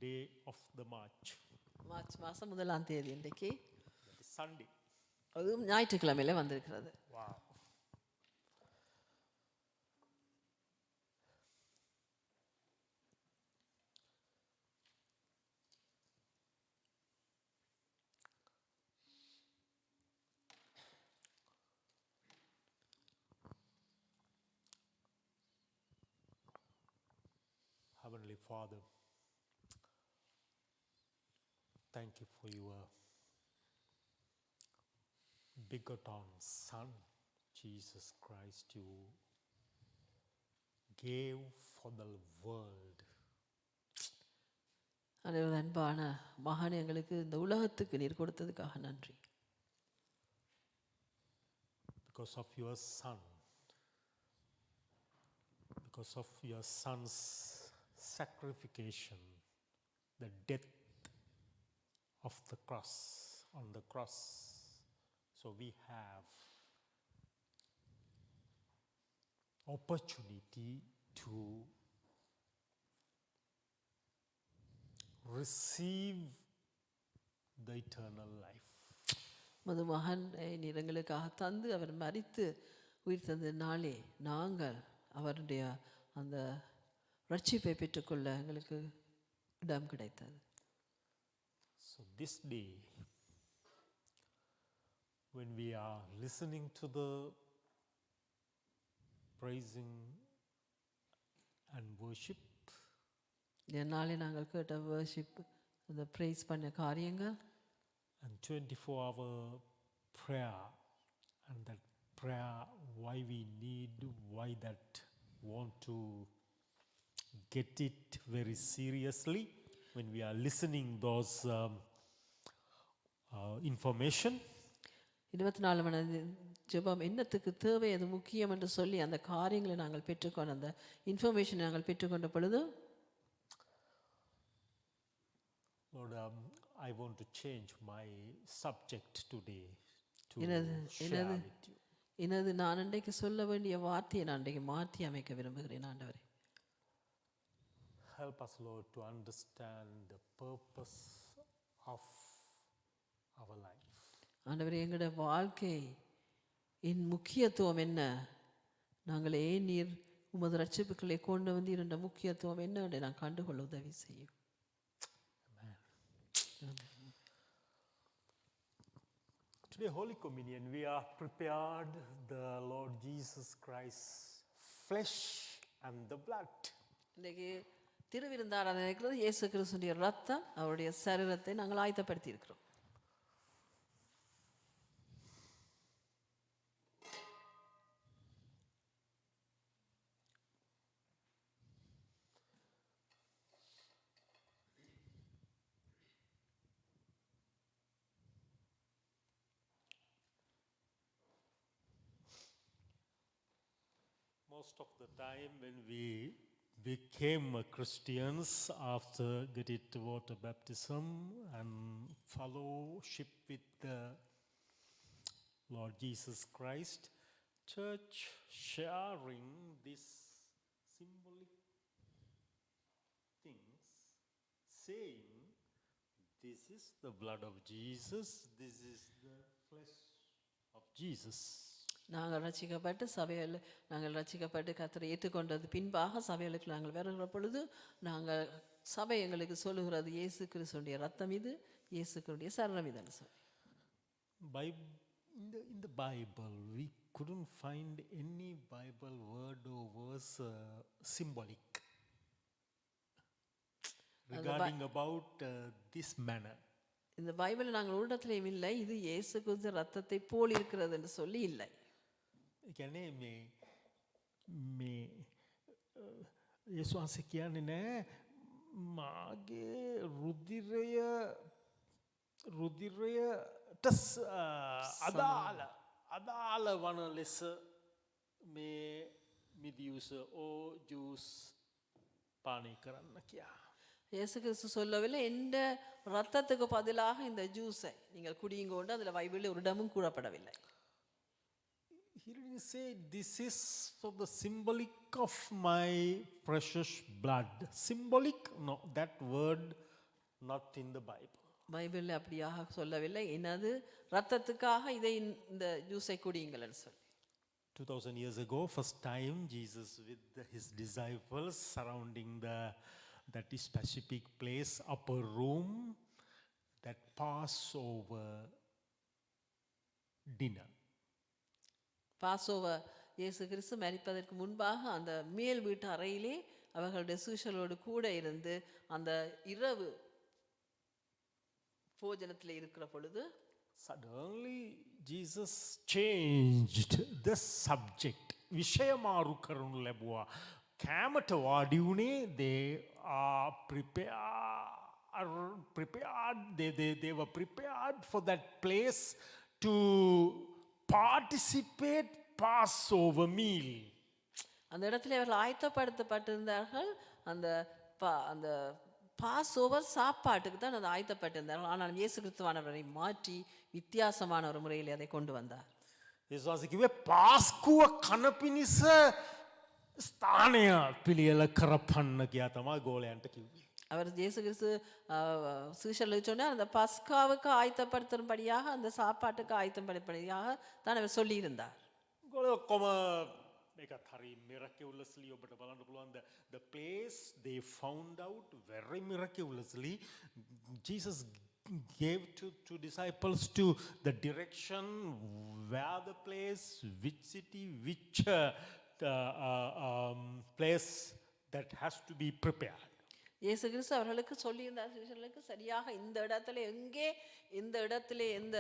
day of the March. March மாதம் 1ஆம் தேதி இன்றைக்கு. That is Sunday. அதுவும் ஞாயிற்றுக்கிழமையில வந்திருக்கிறது. Wow. Heavenly Father, thank you for your begotten Son, Jesus Christ, you gave for the world. ஆண்டவரே, அன்பான மகன் எங்களுக்கு இந்த உலகத்துக்கு நீர் கொடுத்ததுக்காக நன்றி. Because of your Son, because of your Son's sacrification, the death of the cross, on the cross, so we have opportunity to receive the eternal life. மது மகன் நீர் எங்களுக்காக தந்து அவர் மரித்து உயிர் தந்த நாளே நாங்கள் அவருடைய அந்த ரட்சிப்பை பெற்றுக்கொள்ள எங்களுக்கு இடம் கிடைத்தது. So this day, when we are listening to the praising and worship, இந்த நாளே நாங்கள் கேட்ட வர்ஷிப், அந்த ப்ரைஸ் பண்ண காரியங்கள், and 24-hour prayer, and that prayer, why we need, why that want to get it very seriously when we are listening those information. 24 மணி ஜெபம் என்னத்துக்கு தேவை, அது முக்கியம் என்று சொல்லி அந்த காரியங்களை நாங்கள் பெற்றுக்கொண்ட, அந்த இன்ஃபர்மேஷன் நாங்கள் பெற்றுக்கொண்ட பொழுது, Lord, I want to change my subject today to share with you. எனது நான் அன்றைக்கு சொல்ல வேண்டிய வார்த்தையை நான் அன்றைக்கு மாற்றி அமைக்க விரும்புகிறேன். ஆண்டவரே, help us, Lord, to understand the purpose of our life. ஆண்டவரே, எங்களுடைய வாழ்க்கை இன் முக்கியத்துவம் என்ன, நாங்கள் ஏன் நீர் உமது ரட்சிப்புகளை கொண்டு வந்து இருந்த முக்கியத்துவம் என்ன என்று நான் கண்டுகொள்ள உதவி செய்யும். Today, Holy Communion, we are prepared the Lord Jesus Christ's flesh and the blood. இன்றைக்கு திருவிருந்தாராதனை இருக்கிறது. இயேசு கிறிஸ்துவின் ரத்தம், அவருடைய சரீரத்தை நாங்கள் ஆயத்தப்படுத்தி இருக்கிறோம். Most of the time when we became Christians after getting water baptism and fellowship with the Lord Jesus Christ, church sharing these symbolic things, saying, this is the blood of Jesus, this is the flesh of Jesus. நாங்கள் ரட்சிக்கப்பட்டு சபையில் நாங்கள் ரட்சிக்கப்பட்டு கர்த்தரை ஏற்றுக்கொண்டது பின்பாக சபைகளுக்கு நாங்கள் வருகிற பொழுது நாங்கள் சபை எங்களுக்கு சொல்லுகிறது, இயேசு கிறிஸ்துவின் ரத்தம் இது, இயேசு கிறிஸ்துவின் சரீரம் இதுன்னு சொல்லி. In the Bible, we couldn't find any Bible word or verse symbolic regarding about this manner. இந்த பைபிள் நாங்கள் ஒரு இடத்துலையும் இல்லை, இது இயேசு கிறிஸ்து ரத்தத்தை போல் இருக்கிறது என்று சொல்லி இல்லை. කියන්නේ මේ යේසුස් වහන්සේ කියන්නේ නෑ මාගේ රුධිරයට අදාළ වන ලෙස මේ මිදියුස ඕ ජූස් පානය කරන්න කියා. இயேசு கிறிஸ்து சொல்லவில்லை, இந்த ரத்தத்துக்கு பதிலாக இந்த ஜூஸை நீங்கள் குடியுங்கோண்டு அதில் பைபிளில் ஒரு இடமும் கூறப்படவில்லை. He didn't say this is for the symbolic of my precious blood. Symbolic, no, that word not in the Bible. பைபிளில் அப்படியாக சொல்லவில்லை. என்னது ரத்தத்துக்காக இதை இந்த ஜூஸை குடியுங்கள்னு சொல்லி. 2000 years ago, first time Jesus with his disciples surrounding that specific place, upper room, that Passover dinner. பாசோவர் இயேசு கிறிஸ்து மரிப்பதற்கு முன்பாக அந்த மேல் வீட்டு அறையிலே அவர்களுடைய சீஷர்களோடு கூட இருந்து அந்த இரவு போஜனத்தில் இருக்கிற பொழுது Suddenly Jesus changed the subject. විෂයමාරු කරනු ලැබුවා. කෑමට වාඩි වුණේ they are prepared. They were prepared for that place to participate Passover meal. அந்த இடத்துல அவர்கள் ஆயத்தப்படுத்தப்பட்டிருந்தார்கள். அந்த அந்த பாஸ்ஓவர் சாப்பாட்டுக்கு தான் அது ஆயத்தப்பட்டிருந்தார்கள். ஆனால் இயேசு கிறிஸ்துவானவரை மாற்றி வித்தியாசமான ஒரு முறையில் அதை கொண்டு வந்தார். යේසුස් කිව්වේ පාස්කුව කන පිණිස ස්ථානය පිළියෙල කරපන්න කියා තමයි ගෝලයන්ට කිව්වේ. அவர் இயேசு கிறிஸ்து சீஷர்களுக்கு சொன்னார் அந்த பஸ்காவுக்கு ஆயத்தப்படுத்தும்படியாக அந்த சாப்பாட்டுக்கு ஆயத்தப்படும்படியாக தான் அவர் சொல்லியிருந்தார். ගෝලය ඔක්කොම මේකත් හරි miraculously ඔබට බලන්න පුළුවන් the place they found out very miraculously. Jesus gave to disciples to the direction where the place, which city, which place that has to be prepared. இயேசு கிறிஸ்து அவர்களுக்கு சொல்லியிருந்தார் சீஷர்களுக்கு சரியாக இந்த இடத்துல எங்கே இந்த இடத்துல எந்த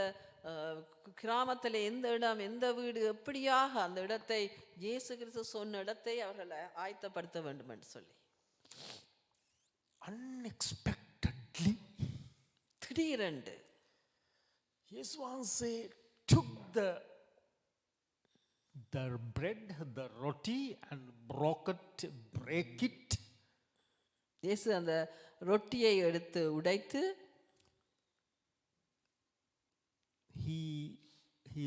கிராமத்தில் எந்த இடம் எந்த வீடு எப்படியாக அந்த இடத்தை இயேசு கிறிஸ்து சொன்ன இடத்தை அவர்களை ஆயத்தப்படுத்த வேண்டும் என்று சொல்லி Unexpectedly திடீரென்று இயேசு වහන්සේ took the bread, the roti and break it. இயேசு அந்த ரொட்டியை எடுத்து உடைத்து he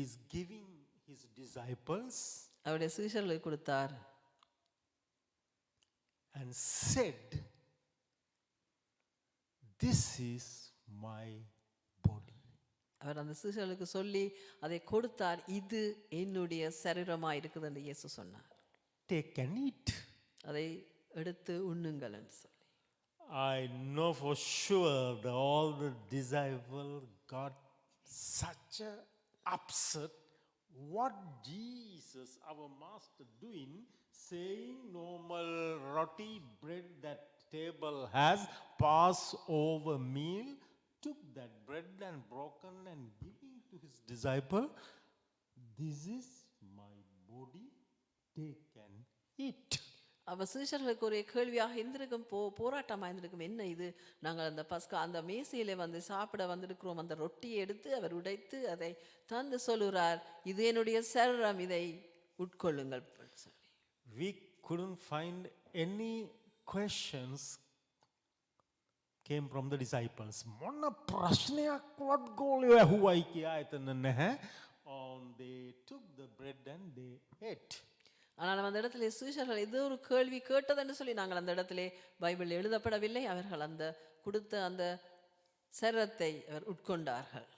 is giving his disciples அவருடைய சீஷர்களுக்கு கொடுத்தார் and said, this is my body. அவர் அந்த சீஷர்களுக்கு சொல்லி அதை கொடுத்தார். இது என்னுடைய சரீரமாக இருக்குது என்று இயேசு சொன்னார். Take and eat. அதை எடுத்து உண்ணுங்கள் என்று சொல்லி I know for sure that all the disciples got such a upset. What Jesus, our master, doing, saying normal roti bread that table has, Passover meal, took that bread and broken and giving to his disciple, this is my body, take and eat. அவர் சீஷர்களுக்கு ஒரு கேள்வியாக இருந்திருக்கும் போராட்டமாக இருந்திருக்கும். என்ன இது, நாங்கள் அந்த பஸ்கா அந்த மேசையில வந்து சாப்பிட வந்திருக்கிறோம், அந்த ரொட்டியை எடுத்து அவர் உடைத்து அதை தந்து சொல்லுறார், இது என்னுடைய சரீரம், இதை உட்கொள்ளுங்கள். We couldn't find any questions came from the disciples. මොන ප්‍රශ්නයක්වත් ගෝලියෝ ඇහුවයි කියා එතන නැහැ. They took the bread and they ate. ஆனால் அந்த இடத்துல சீஷர்கள் ஏதோ ஒரு கேள்வி கேட்டதுன்னு சொல்லி நாங்கள் அந்த இடத்துல பைபிள் எழுதப்படவில்லை. அவர்கள் அந்த கொடுத்த அந்த சரீரத்தை அவர் உட்கொண்டார்கள்.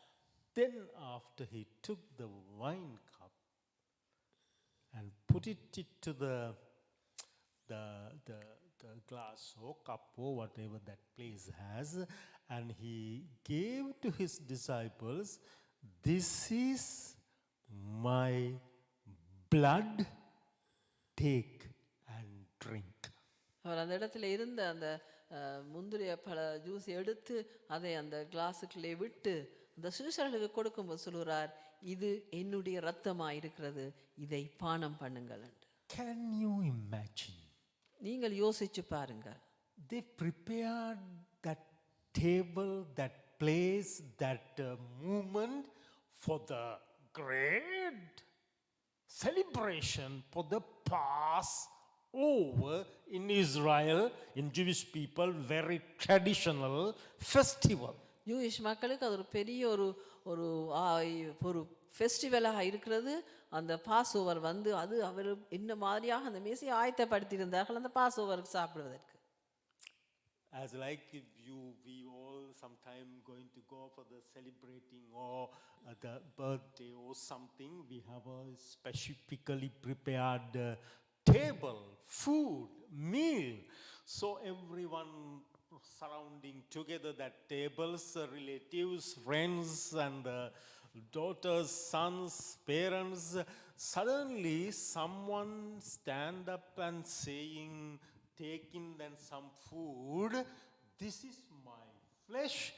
Then after he took the wine cup and put it to the glass or cup or whatever that place has, and he gave to his disciples, this is my blood, take and drink. அவர் அந்த இடத்துல இருந்த அந்த முந்திரிய பழ juice எடுத்து அதை அந்த கிளாஸுக்குள்ளே விட்டு அந்த சீஷர்களுக்கு கொடுக்கும்போது சொல்லுறார், இது என்னுடைய ரத்தமாக இருக்கிறது, இதை பானம் பண்ணுங்கள் என்று. Can you imagine? நீங்கள் யோசிச்சு பாருங்கள். They prepared that table, that place, that movement for the great celebration for the Passover in Israel, in Jewish people, very traditional festival. Jewish மக்களுக்கு அது ஒரு பெரிய ஒரு ஃபெஸ்டிவலாக இருக்கிறது. அந்த பாஸ் ஓவர் வந்து அது அவர் என்ன மாதிரியாக அந்த மேசையை ஆயத்தப்படுத்தி இருந்தார்கள் அந்த பாஸ் ஓவருக்கு சாப்பிடுவதற்கு. as like if we all sometime going to go for the celebrating or the birthday or something, we have a specifically prepared table, food, meal. So everyone surrounding together that tables, relatives, friends, and daughters, sons, parents. Suddenly someone stand up and saying, taking then some food, this is my flesh,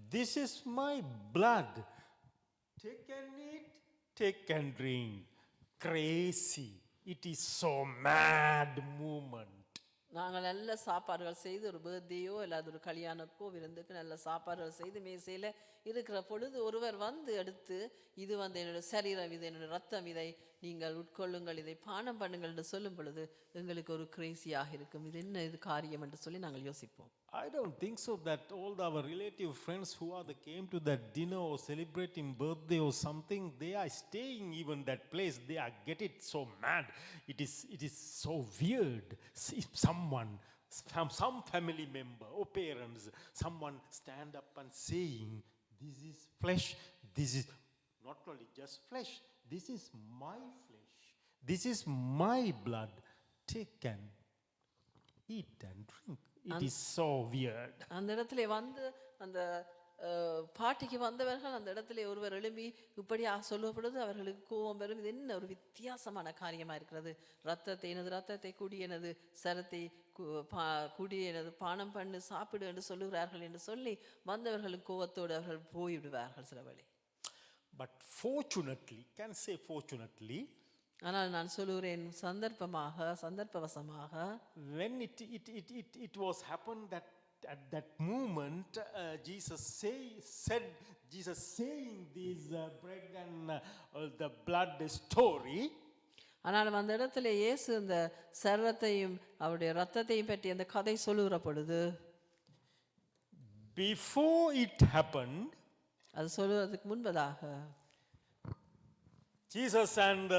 this is my blood, take and eat, take and drink. Crazy. It is so mad movement. நாங்கள் நல்ல சாப்பாடுகள் செய்து ஒரு பர்த்டேயோ இல்லாத ஒரு கல்யாணக்கோ விருந்துக்கு நல்ல சாப்பாடுகள் செய்து மேசையில் இருக்கிற பொழுது ஒருவர் வந்து எடுத்து இது வந்து என்னோட சரீரம், இது என்னோட ரத்தம், இதை நீங்கள் உட்கொள்ளுங்கள், இதை பானம் பண்ணுங்கள் என்று சொல்லும் பொழுது எங்களுக்கு ஒரு கிரேசியாக இருக்கும். இது என்ன இது காரியம் என்று சொல்லி நாங்கள் யோசிப்போம். I don't think so that all our relative friends who are they came to that dinner or celebrating birthday or something, they are staying even that place. They are get it so mad. It is so weird. If someone, some family member or parents, someone stand up and saying, this is flesh. This is not only just flesh. This is my flesh. This is my blood. Take and eat and drink. It is so weird. அந்த இடத்துல வந்து அந்த பாட்டிக்கு வந்தவர்கள் அந்த இடத்துல ஒருவர் எழும்பி இப்படி சொல்லப்படுது, அவர்களுக்கு கோபம் வரும். இது என்ன ஒரு வித்தியாசமான காரியமா இருக்கிறது, ரத்தத்தை எனது ரத்தத்தை குடி, எனது சரத்தை குடி, எனது பானம் பண்ணு, சாப்பிடு என்று சொல்லுகிறார்கள் என்று சொல்லி வந்தவர்களுக்கு கோபத்தோடு அவர்கள் போய்விடுவார்கள் சில வேளை. But fortunately, can say fortunately, ஆனால் நான் சொல்லுகிறேன் சந்தர்ப்பவசமாக when it was happened that at that moment Jesus saying this bread and the blood story. ஆனால் அந்த இடத்துல இயேசு இந்த சரீரத்தையும் அவருடைய ரத்தத்தையும் பற்றி அந்த கதை சொல்லுகிற பொழுது, before it happened, அது சொல்லுவதற்கு முன்பதாக Jesus and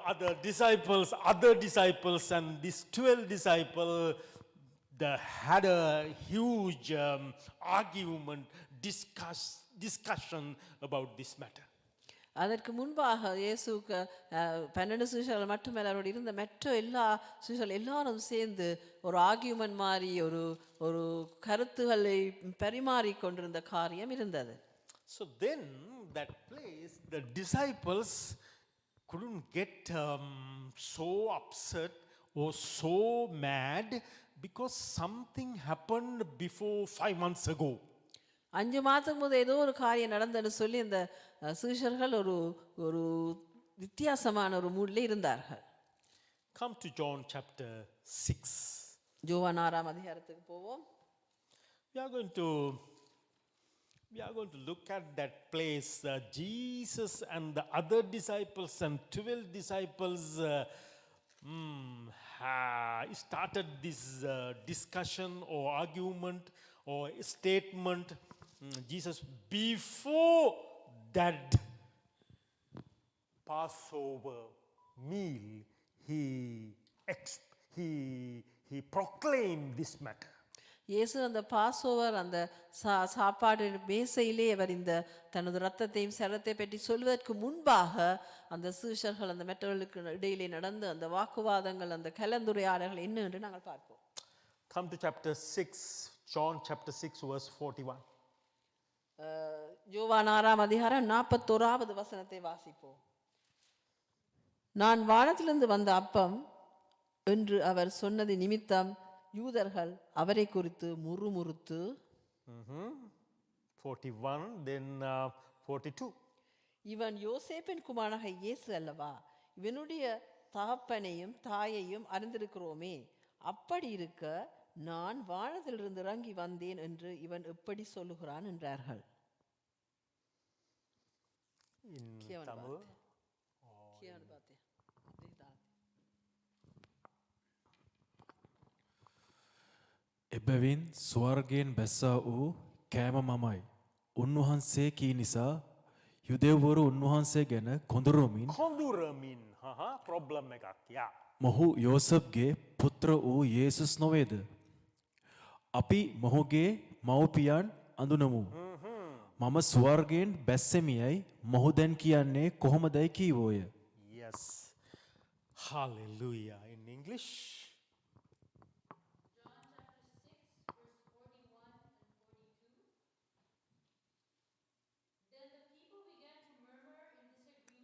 other disciples and these 12 disciples, they had a huge argument, discussion about this matter. அதற்கு முன்பாக இயேசுக்கு 12 சீஷர்கள் மட்டுமல்ல, அவரோடு இருந்த மற்ற எல்லா சீஷர்கள் எல்லாரும் சேர்ந்து ஒரு ஆர்கியூமெண்ட் மாதிரி ஒரு கருத்துக்களை பரிமாறி கொண்டிருந்த காரியம் இருந்தது. So then that place, the disciples couldn't get so upset or so mad because something happened before 5 months ago. 5 மாதத்துக்கு முதல் ஏதோ ஒரு காரியம் நடந்ததுன்னு சொல்லி இந்த சீஷர்கள் ஒரு வித்தியாசமான ஒரு மூட்ல இருந்தார்கள். Come to John chapter 6. யோவான் 6ஆம் அதிகாரத்துக்கு போவோம். We are going to look at that place. Jesus and the other disciples and 12 disciples started this discussion or argument or statement. Jesus, before that Passover meal, he proclaimed this matter. இயேசு அந்த Passover அந்த சாப்பாடு மேசையிலே அவர் இந்த தனது ரத்தத்தையும் சரத்தை பற்றி சொல்வதற்கு முன்பாக அந்த சீஷர்கள் அந்த மற்றவர்களுக்கு இடையிலே நடந்த அந்த வாக்குவாதங்கள், அந்த கலந்துரையாடல்கள் என்ன என்று நாங்கள் பார்ப்போம். Come to chapter 6, John chapter 6 verse 41. யோவான் 6ஆம் அதிகாரம் 41வது வசனத்தை வாசிப்போம். நான் வானத்திலிருந்து வந்த அப்பம் என்று அவர் சொன்னது நிமித்தம் யூதர்கள் அவரை குறித்து முறுமுறுத்து 41 then 42. இவன் யோசேப்பின் குமாரனாக இயேசு அல்லவா, இவனுடைய தகப்பனையும் தாயையும் அறிந்திருக்கிறோமே, அப்படி இருக்க நான் வானத்திலிருந்து இறங்கி வந்தேன் என்று இவன் எப்படி சொல்லுகிறான் என்றார்கள். එබැවින් ස්වර්ගයෙන් බැස්සා වූ කෑම මමයි. උන්වහන්සේ කී නිසා යුදෙව්වරු උන්වහන්සේ ගැන කොඳුරමින් problem එකක්. මොහු යෝසප්ගේ පුත්‍ර වූ යේසුස් නොවේද? අපි මොහුගේ මව්පියන් අඳුනමු. මම ස්වර්ගයෙන් බැස්සෙමියයි මොහු දැන් කියන්නේ කොහොමදයි කීවෝය. Yes. Hallelujah. In English.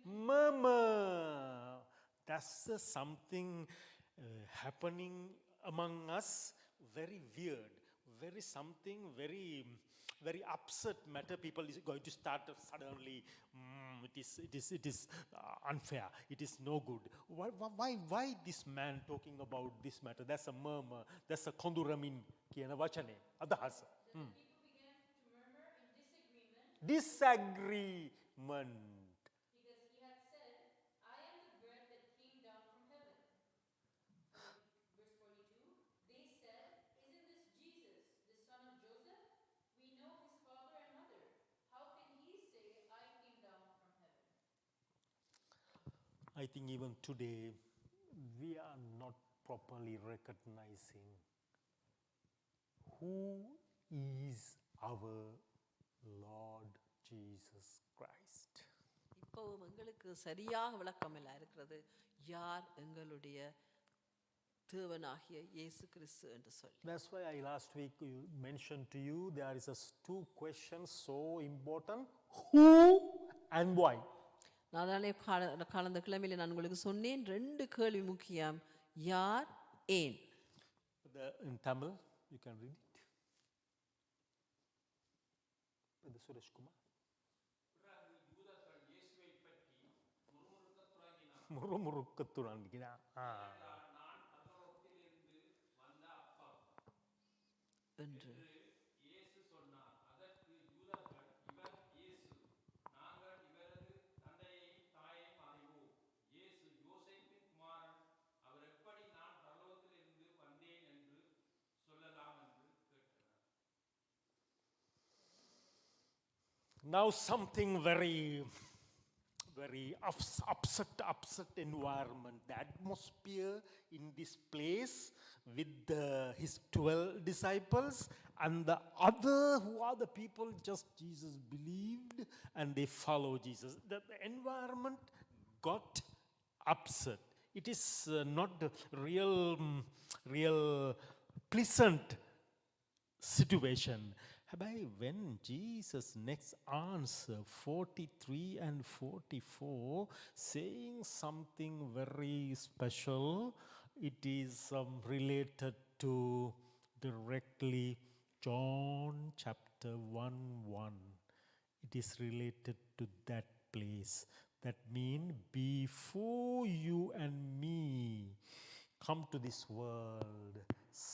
Murmur. That's something happening among us. Very weird. Very something very upset matter. People is going to start suddenly. It is unfair. It is no good. Why this man talking about this matter? That's a murmur. That's a konduramin කියන වචනේ අදහස. Disagreement. Because he had said, I am the bread that came down from heaven. Verse 42, they said, isn't this Jesus, the son of Joseph? We know his father and mother. How can he say, I came down from heaven? I think even today we are not properly recognizing who is our Lord Jesus Christ. இப்போவும் எங்களுக்கு சரியாக விளக்கமில்லை இருக்கிறது யார் எங்களுடைய தேவனாகிய இயேசு கிறிஸ்து என்று சொல்லி. That's why I last week mentioned to you there is two questions so important: who and why. நானே கடந்த கிழமையில நான் உங்களுக்கு சொன்னேன் 2 கேள்வி முக்கியம். யார், ஏன். In Tamil, you can read it. Brother Suresh Kumar. முறுமுறுக்கத் தொடங்கினார். என்று இயேசு சொன்னார். அதற்கு யூதர்கள், இவர் இயேசு, நாங்கள் இவரது தந்தையையும் தாயையும் அறிவோம். இயேசு யோசேப்பின் குமாரன், அவர் எப்படி நான் பரலோகத்திலிருந்து வந்தேன் என்று சொல்லலாம் என்று கேட்டனர். Now something very upset environment. The atmosphere in this place with his 12 disciples and the other who are the people just Jesus believed and they follow Jesus. The environment got upset. It is not the real pleasant situation. When Jesus next answer 43 and 44 saying something very special, it is related to directly John chapter 1:1. It is related to that place. That means before you and me come to this world,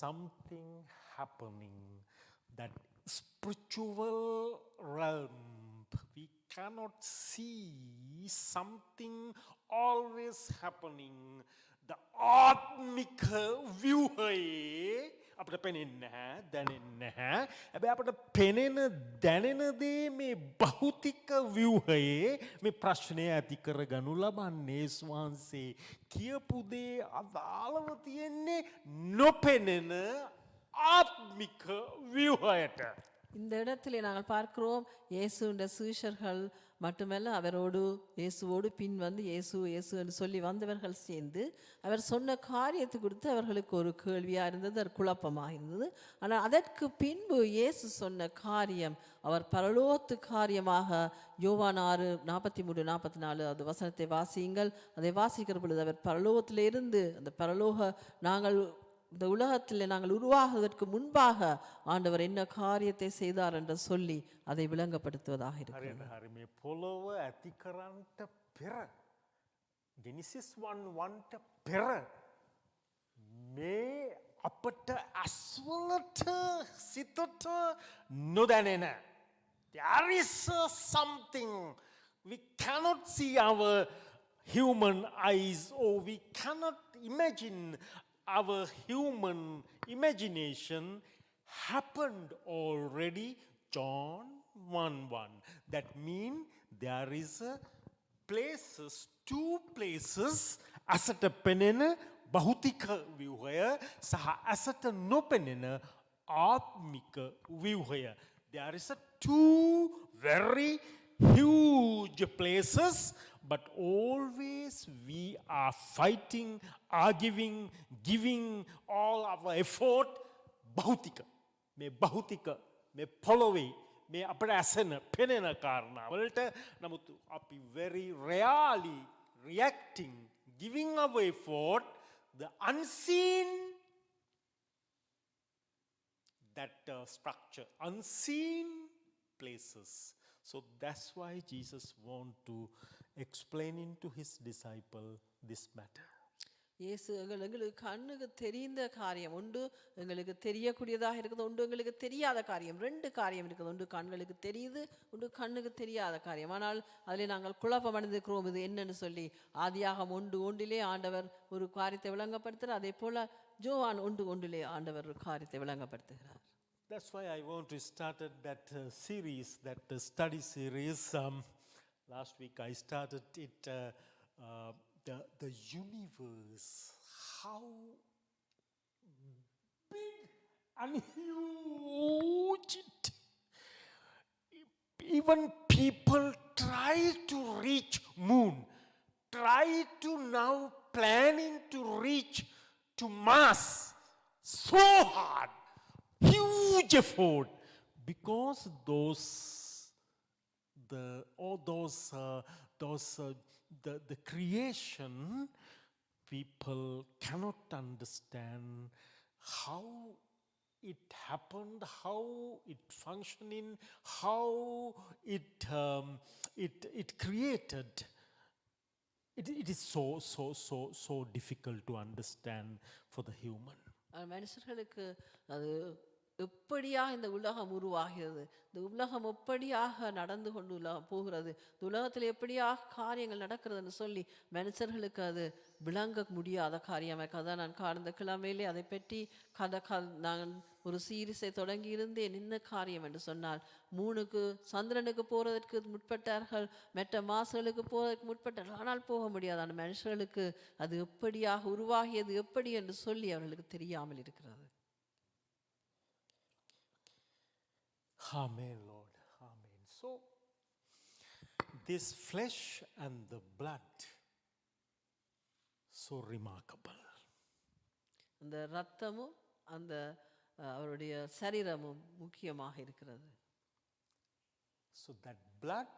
something happening. That spiritual realm, we cannot see something always happening. The ආත්මික ව්‍යුහයේ අපිට පෙනෙන්නේ නැහැ, දැනෙන්නේ නැහැ. හැබැයි අපිට පෙනෙන දැනෙන දේ මේ භෞතික ව්‍යුහයේ මේ ප්‍රශ්නය ඇති කරගනු ලබන්නේ ස්වාංශේ කියපු දේ අදාළව තියෙන්නේ නොපෙනෙන ආත්මික ව්‍යුහයට. இந்த இடத்திலே நாங்கள் பார்க்கிறோம் இயேசுவின் சீஷர்கள் மட்டுமல்ல அவரோடு இயேசுவோடு பின் வந்து இயேசு என்று சொல்லி வந்தவர்கள் சேர்ந்து அவர் சொன்ன காரியத்தை குறித்து அவர்களுக்கு ஒரு கேள்வியாக இருந்தது, அது குழப்பமாக இருந்தது. ஆனால் அதற்கு பின்பு இயேசு சொன்ன காரியம் அவர் பரலோகத்து காரியமாக யோவான் 6:43-44 அது வசனத்தை வாசியுங்கள். அதை வாசிக்கிற பொழுது அவர் பரலோகத்திலிருந்து அந்த பரலோக நாங்கள் இந்த உலகத்தில் நாங்கள் உருவாகுவதற்கு முன்பாக ஆண்டவர் என்ன காரியத்தை செய்தார் என்று சொல்லி அதை விளங்கப்படுத்துவதாக இருக்கிறது. හරි මේ පොළොව ඇති කරන්නට පෙර ජෙනිසිස් 1:1ට පෙර මේ අපට ඇස්වලට සිතට නොදැනෙන there is something we cannot see our human eyes or we cannot imagine. Our human imagination happened already. John 1:1. That means there is two places asata penena bahutика viyuhaya saha asata nopenena ආත්මික ව්‍යුහය. There is a two very huge places, but always we are fighting, arguing, giving all our effort භෞතික. මේ භෞතික මේ පොළොවේ මේ අපට ඇසෙන පෙනෙන කාරණාවලට නමුත් අපි very rarely reacting, giving our effort, the unseen that structure, unseen places. So that's why Jesus want to explaining to his disciple this matter. இயேசு எங்களுக்கு கண்ணுக்கு தெரிந்த காரியம் உண்டு, எங்களுக்கு தெரியக்கூடியதாக இருக்குது உண்டு, எங்களுக்கு தெரியாத காரியம். ரெண்டு காரியம் இருக்குது, ஒன்று கண்களுக்கு தெரியுது, ஒன்று கண்ணுக்கு தெரியாத காரியம். ஆனால் அதில் நாங்கள் குழப்பம் அடைந்திருக்கிறோம், இது என்னன்னு சொல்லி. ஆதியாகமம் 1:1 ஆண்டவர் ஒரு காரியத்தை விளங்கப்படுத்துகிறார், அதே போல யோவான் 1:1 ஆண்டவர் ஒரு காரியத்தை விளங்கப்படுத்துகிறார். That's why I want to start that series, that study series. Last week I started it, the universe, how big and huge it. Even people try to reach moon, try to now planning to reach to Mars. So hard, huge effort, because the creation, people cannot understand how it happened, how it functioning, how it created. It is so difficult to understand for the human. மனுஷர்களுக்கு அது எப்படியாக இந்த உலகம் உருவாகிறது, இந்த உலகம் எப்படியாக நடந்து கொண்டு போகிறது, இந்த உலகத்தில் எப்படியாக காரியங்கள் நடக்கிறதுன்னு சொல்லி மனுஷர்களுக்கு அது விளங்க முடியாத காரியமாக. அதான் நான் கடந்த கிழமையிலே அதை பற்றி நான் ஒரு சீரிஸை தொடங்கி இருந்தேன். என்ன காரியம் என்று சொன்னால், மூணுக்கு சந்திரனுக்கு போகிறதற்கு முற்பட்டார்கள், மற்ற மாசுகளுக்கு போவதற்கு முற்பட்டார்கள், ஆனால் போக முடியாதான மனுஷர்களுக்கு அது எப்படியாக உருவாகியது எப்படி என்று சொல்லி அவர்களுக்கு தெரியாமல் இருக்கிறது. Amen, Lord. Amen. So, this flesh and the blood, so remarkable. அந்த இரத்தமும் அந்த அவருடைய சரீரமும் முக்கியமாக இருக்கிறது. So that blood,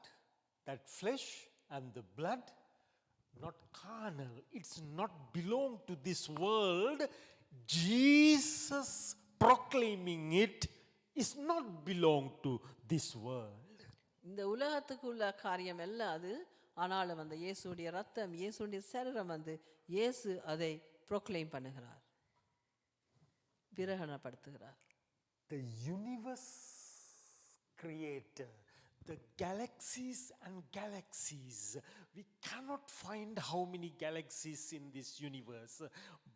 that flesh and the blood, not carnal, it's not belong to this world. Jesus proclaiming it is not belong to this world. இந்த உலகத்துக்குள்ள காரியம் அல்ல அது, ஆனாலும் அந்த இயேசுடைய ரத்தம், இயேசுடைய சரீரம் வந்து இயேசு அதை ப்ரோக்ளைம் பண்ணுகிறார், பிரகடனப்படுத்துகிறார். The universe creator, the galaxies and galaxies, we cannot find how many galaxies in this universe,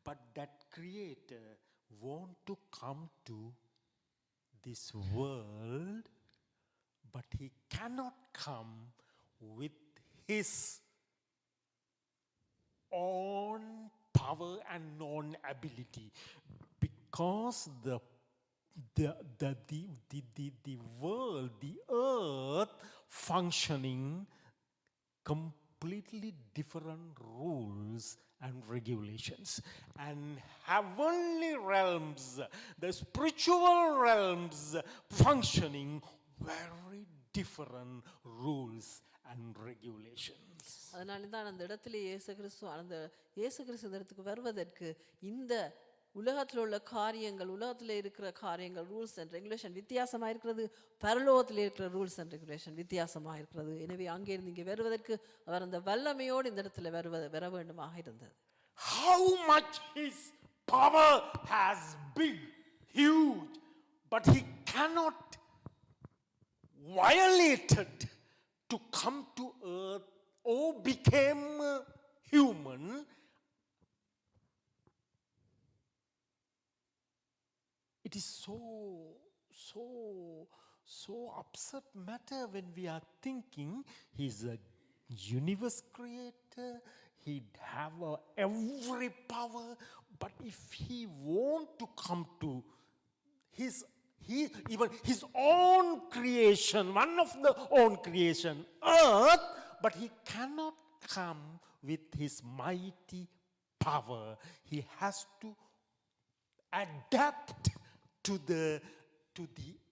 but that creator want to come to this world, but he cannot come with his own power and own ability, because the world, the earth functioning completely different rules and regulations, and heavenly realms, the spiritual realms functioning very different rules and regulations. அதனால தான் அந்த இடத்துல இயேசு கிறிஸ்து இந்த இடத்துக்கு வருவதற்கு இந்த உலகத்தில் உள்ள காரியங்கள், உலகத்தில் இருக்கிற காரியங்கள், ரூல்ஸ் அண்ட் ரெகுலேஷன் வித்தியாசமாக இருக்கிறது, பரலோகத்தில் இருக்கிற ரூல்ஸ் அண்ட் ரெகுலேஷன் வித்தியாசமாக இருக்கிறது. எனவே அங்கிருந்து இங்கே வருவதற்கு அவர் அந்த வல்லமையோடு இந்த இடத்துல வர வேண்டுமாக இருந்தது. How much his power has been huge, but he cannot violated to come to earth or became human. It is so upset matter when we are thinking he's a universe creator, he'd have every power, but if he want to come to even his own creation, one of the own creation, earth, but he cannot come with his mighty power. He has to adapt to the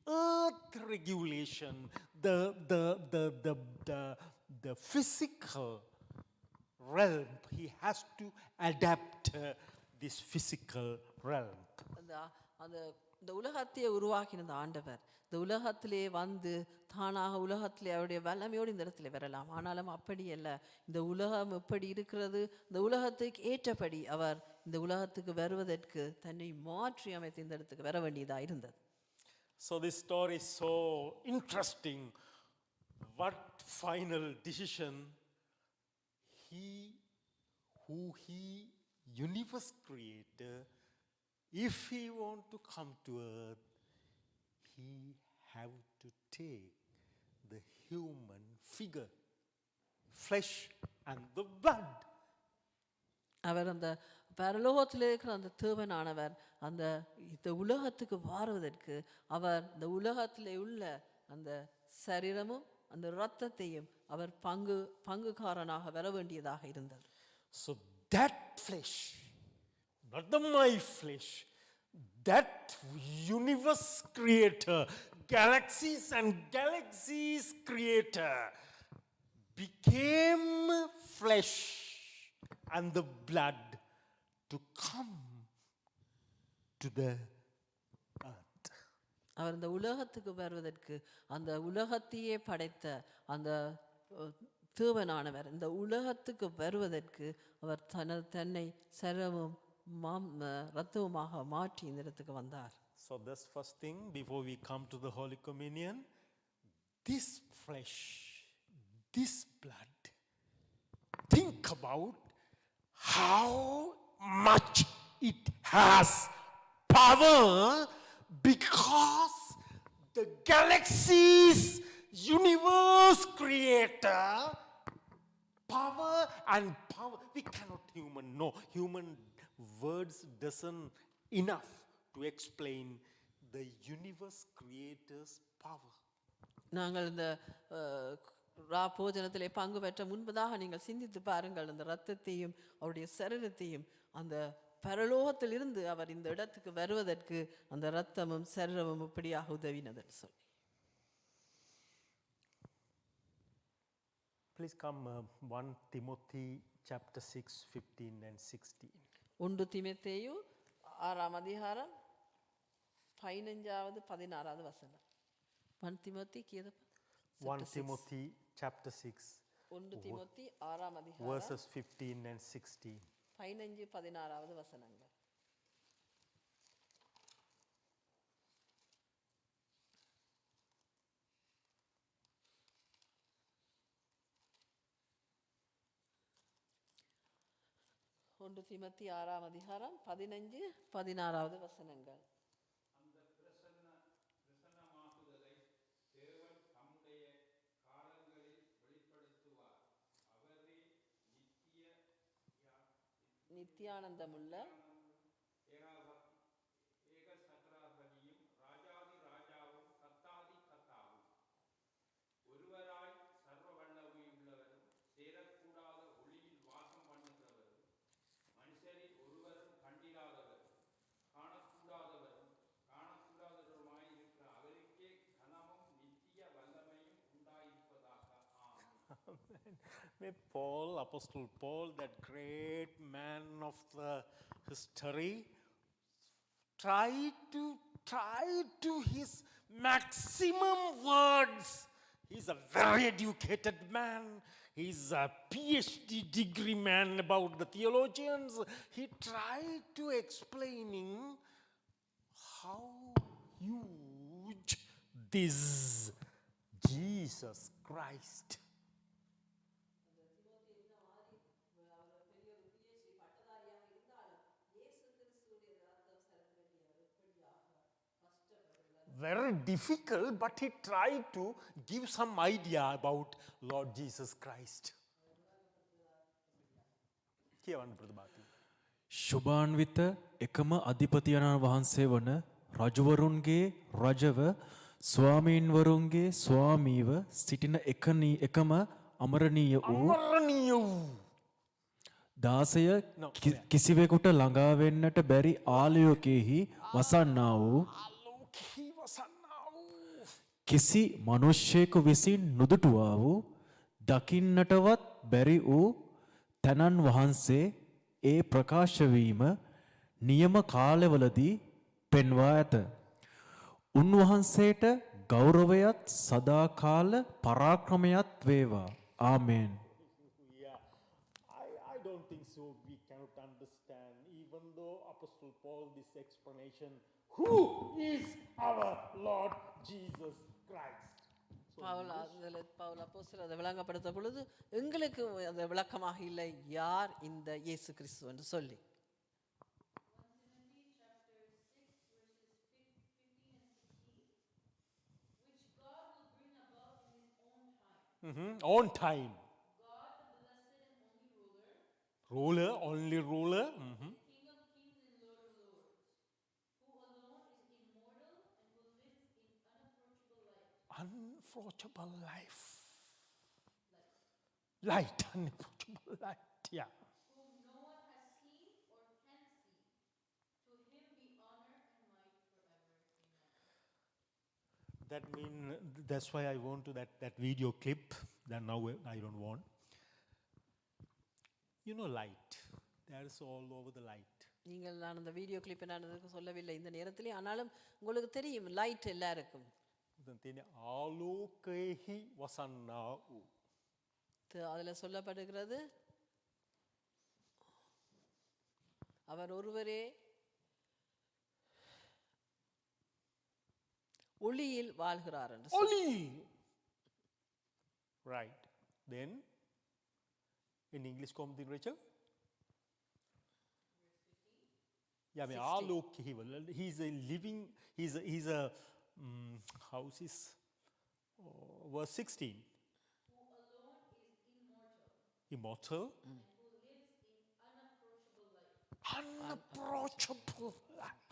earth regulation, the physical realm. He has to adapt this physical realm. அந்த அந்த இந்த உலகத்தையே உருவாக்கின அந்த ஆண்டவர் இந்த உலகத்திலே வந்து தானாக உலகத்திலே அவருடைய வல்லமையோடு இந்த இடத்துல வரலாம். ஆனாலும் அப்படி அல்ல. இந்த உலகம் எப்படி இருக்கிறது, இந்த உலகத்துக்கு ஏற்றபடி அவர் இந்த உலகத்துக்கு வருவதற்கு தன்னை மாற்றி அமைத்து இந்த இடத்துக்கு வர வேண்டியதாக இருந்தது. So this story is so interesting. What final decision he universe creator, if he want to come to earth, he have to take the human figure, flesh and the blood. அவர் அந்த பரலோகத்தில் இருக்கிற அந்த தேவனானவர் அந்த இந்த உலகத்துக்கு வாருவதற்கு அவர் இந்த உலகத்திலே உள்ள அந்த சரீரமும் அந்த இரத்தத்தையும் அவர் பங்குகாரனாக வர வேண்டியதாக இருந்தது. So that flesh, not the my flesh, that universe creator, galaxies and galaxies creator, became flesh and the blood to come to the earth. அவர் இந்த உலகத்துக்கு வருவதற்கு அந்த உலகத்தையே படைத்த அந்த தேவனானவர் இந்த உலகத்துக்கு வருவதற்கு அவர் தன்னை சரமும் இரத்தமுமாக மாற்றி இந்த இடத்துக்கு வந்தார். So that's first thing before we come to the Holy Communion. This flesh, this blood, think about how much it has power, because the galaxies, universe creator, power and power. We cannot human words doesn't enough to explain the universe creator's power. நாங்கள் இந்த போஜனத்திலே பங்கு பெற்ற முன்பதாக நீங்கள் சிந்தித்து பாருங்கள். அந்த இரத்தத்தையும் அவருடைய சரீரத்தையும் அந்த பரலோகத்தில் இருந்து அவர் இந்த இடத்துக்கு வருவதற்கு அந்த இரத்தமும் சரீரமும் இப்படியாக உதவினது சொல்லி. Please come 1 Timothy chapter 6, 15 and 16. 1 திமோத்தேயு 6ஆம் அதிகாரம் 15வது 16வது வசனம். 1 Timothy கீதப்பா 1 Timothy chapter 6 1 திமோத்தி 6ஆம் அதிகாரம் verses 15 and 16. 15 16வது வசனங்கள். ஒன்று தீமோத்தி 6ஆம் அதிகாரம் 15 16வது வசனங்கள். அந்த பிரசன்னமாகுதலை தேவன் தம்முடைய காலங்களில் வெளிப்படுத்துவார். அவரே நித்தியானந்தமுள்ள ஏக சக்கராபதியும் ராஜாதி ராஜாவும் கத்தாதி கத்தாவும் ஒருவராய் சர்வ வல்லமையுள்ளவரும் சேரக்கூடாத ஒளியில் வாசம் பண்ணுகிறவரும் மனுஷரில் ஒருவரும் கண்டிராதவரும் காணக்கூடாதவருமாயிருக்கிற அவருக்கே கனமும் நித்திய வல்லமையும் உண்டாயிருப்பதாக. ஆமென். May Paul, Apostle Paul, that great man of the history, try to his maximum words. He's a very educated man. He's a PhD degree man about the theologians. He tried to explaining how huge this Jesus Christ. Very difficult, but he tried to give some idea about Lord Jesus Christ. ශුභාන්විත එකම අධිපතියණන් වහන්සේ වන රජවරුන්ගේ රජව ස්වාමීන්වරුන්ගේ ස්වාමීව සිටින එකම අමරණීය වූ Amaraniya. දාසය කිසිවෙකුට ළඟා වෙන්නට බැරි ආලෝකයෙහි වසන්නා වූ Aloki vasannavu. කිසි මිනිසෙකු විසින් නුදුටුවා වූ දකින්නටවත් බැරි වූ තනන් වහන්සේ ඒ ප්‍රකාශ වීම නියම කාලවලදී පෙන්වා ඇත. උන්වහන්සේට ගෞරවයත් සදාකාල පරාක්‍රමයත් වේවා. ආමේන්. Yeah, I don't think so. We cannot understand, even though Apostle Paul, this explanation, who is our Lord Jesus Christ. Pavul அப்போஸ்தலர் அதை விளங்கப்படுத்த பொழுது எங்களுக்கு அது விளக்கமாக இல்லை யார் இந்த இயேசு கிறிஸ்து என்று சொல்லி. On time. Ruler, only ruler. King of kings and Lord of lords, who alone is immortal and who lives in unapproachable light. Unapproachable life. Light, unapproachable light. Yeah. Whom no one has seen or can see. To him be honor and might forever. Amen. That that's why I want to that video clip that now I don't want. You know, light. There's all over the light. நீங்கள் நான் அந்த video கிளிப்பை நான் இதுக்கு சொல்லவில்லை இந்த நேரத்திலே, ஆனாலும் உங்களுக்கு தெரியும் லைட் எல்லாருக்கும். Alokehi vasannavu. அதில் சொல்லப்படுகிறது அவர் ஒருவரே ஒளியில் வாழ்கிறார் என்று Oli. Right. Then, in English, comedy, Rachel? Yeah, I mean, Alokehi. He's a living, he's a how is this? Verse 16. Who alone is immortal Immortal. and who lives in unapproachable light. Unapproachable light.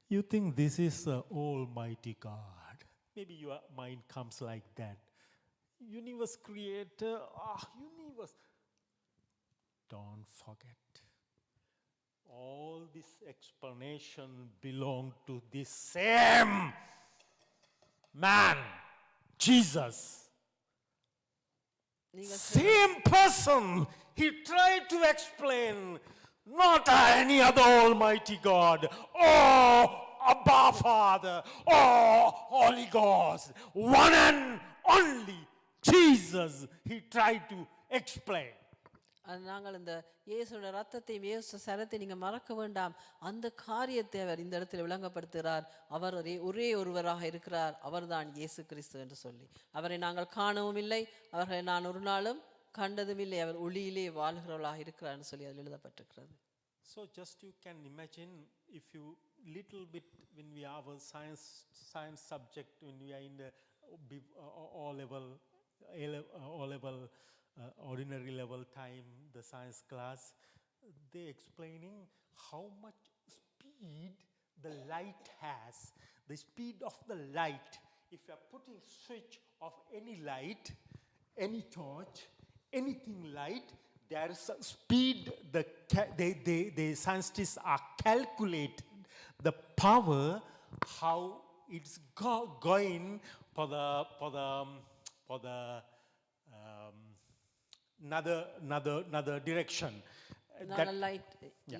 You think this is Almighty God? Maybe your mind comes like that. Universe creator, universe. Don't forget. All this explanation belong to this same man, Jesus. நீங்கள் Same person. He tried to explain, not any other Almighty God, or Abba Father, or Holy Ghost. One and only Jesus. He tried to explain. நாங்கள் இந்த இயேசுவோட ரத்தத்தையும் இயேசு சரத்தை நீங்க மறக்க வேண்டாம். அந்த காரியத்தை அவர் இந்த இடத்துல விளங்கப்படுத்துகிறார். அவர் ஒரே ஒருவராக இருக்கிறார், அவர்தான் இயேசு கிறிஸ்து என்று சொல்லி. அவரை நாங்கள் காணவும் இல்லை, அவர்களை நான் ஒரு நாளும் கண்டதும் இல்லை. அவர் ஒளியிலே வாழ்கிறவர்களாக இருக்கிறார் சொல்லி அதில் எழுதப்பட்டிருக்கிறது. So just you can imagine, if you little bit when we have a science subject, when we are in the O level, ordinary level time, the science class, they explaining how much speed the light has. The speed of the light. If you are putting switch of any light, any torch, anything light, there is a speed. The scientists are calculating the power, how it's going for the another direction.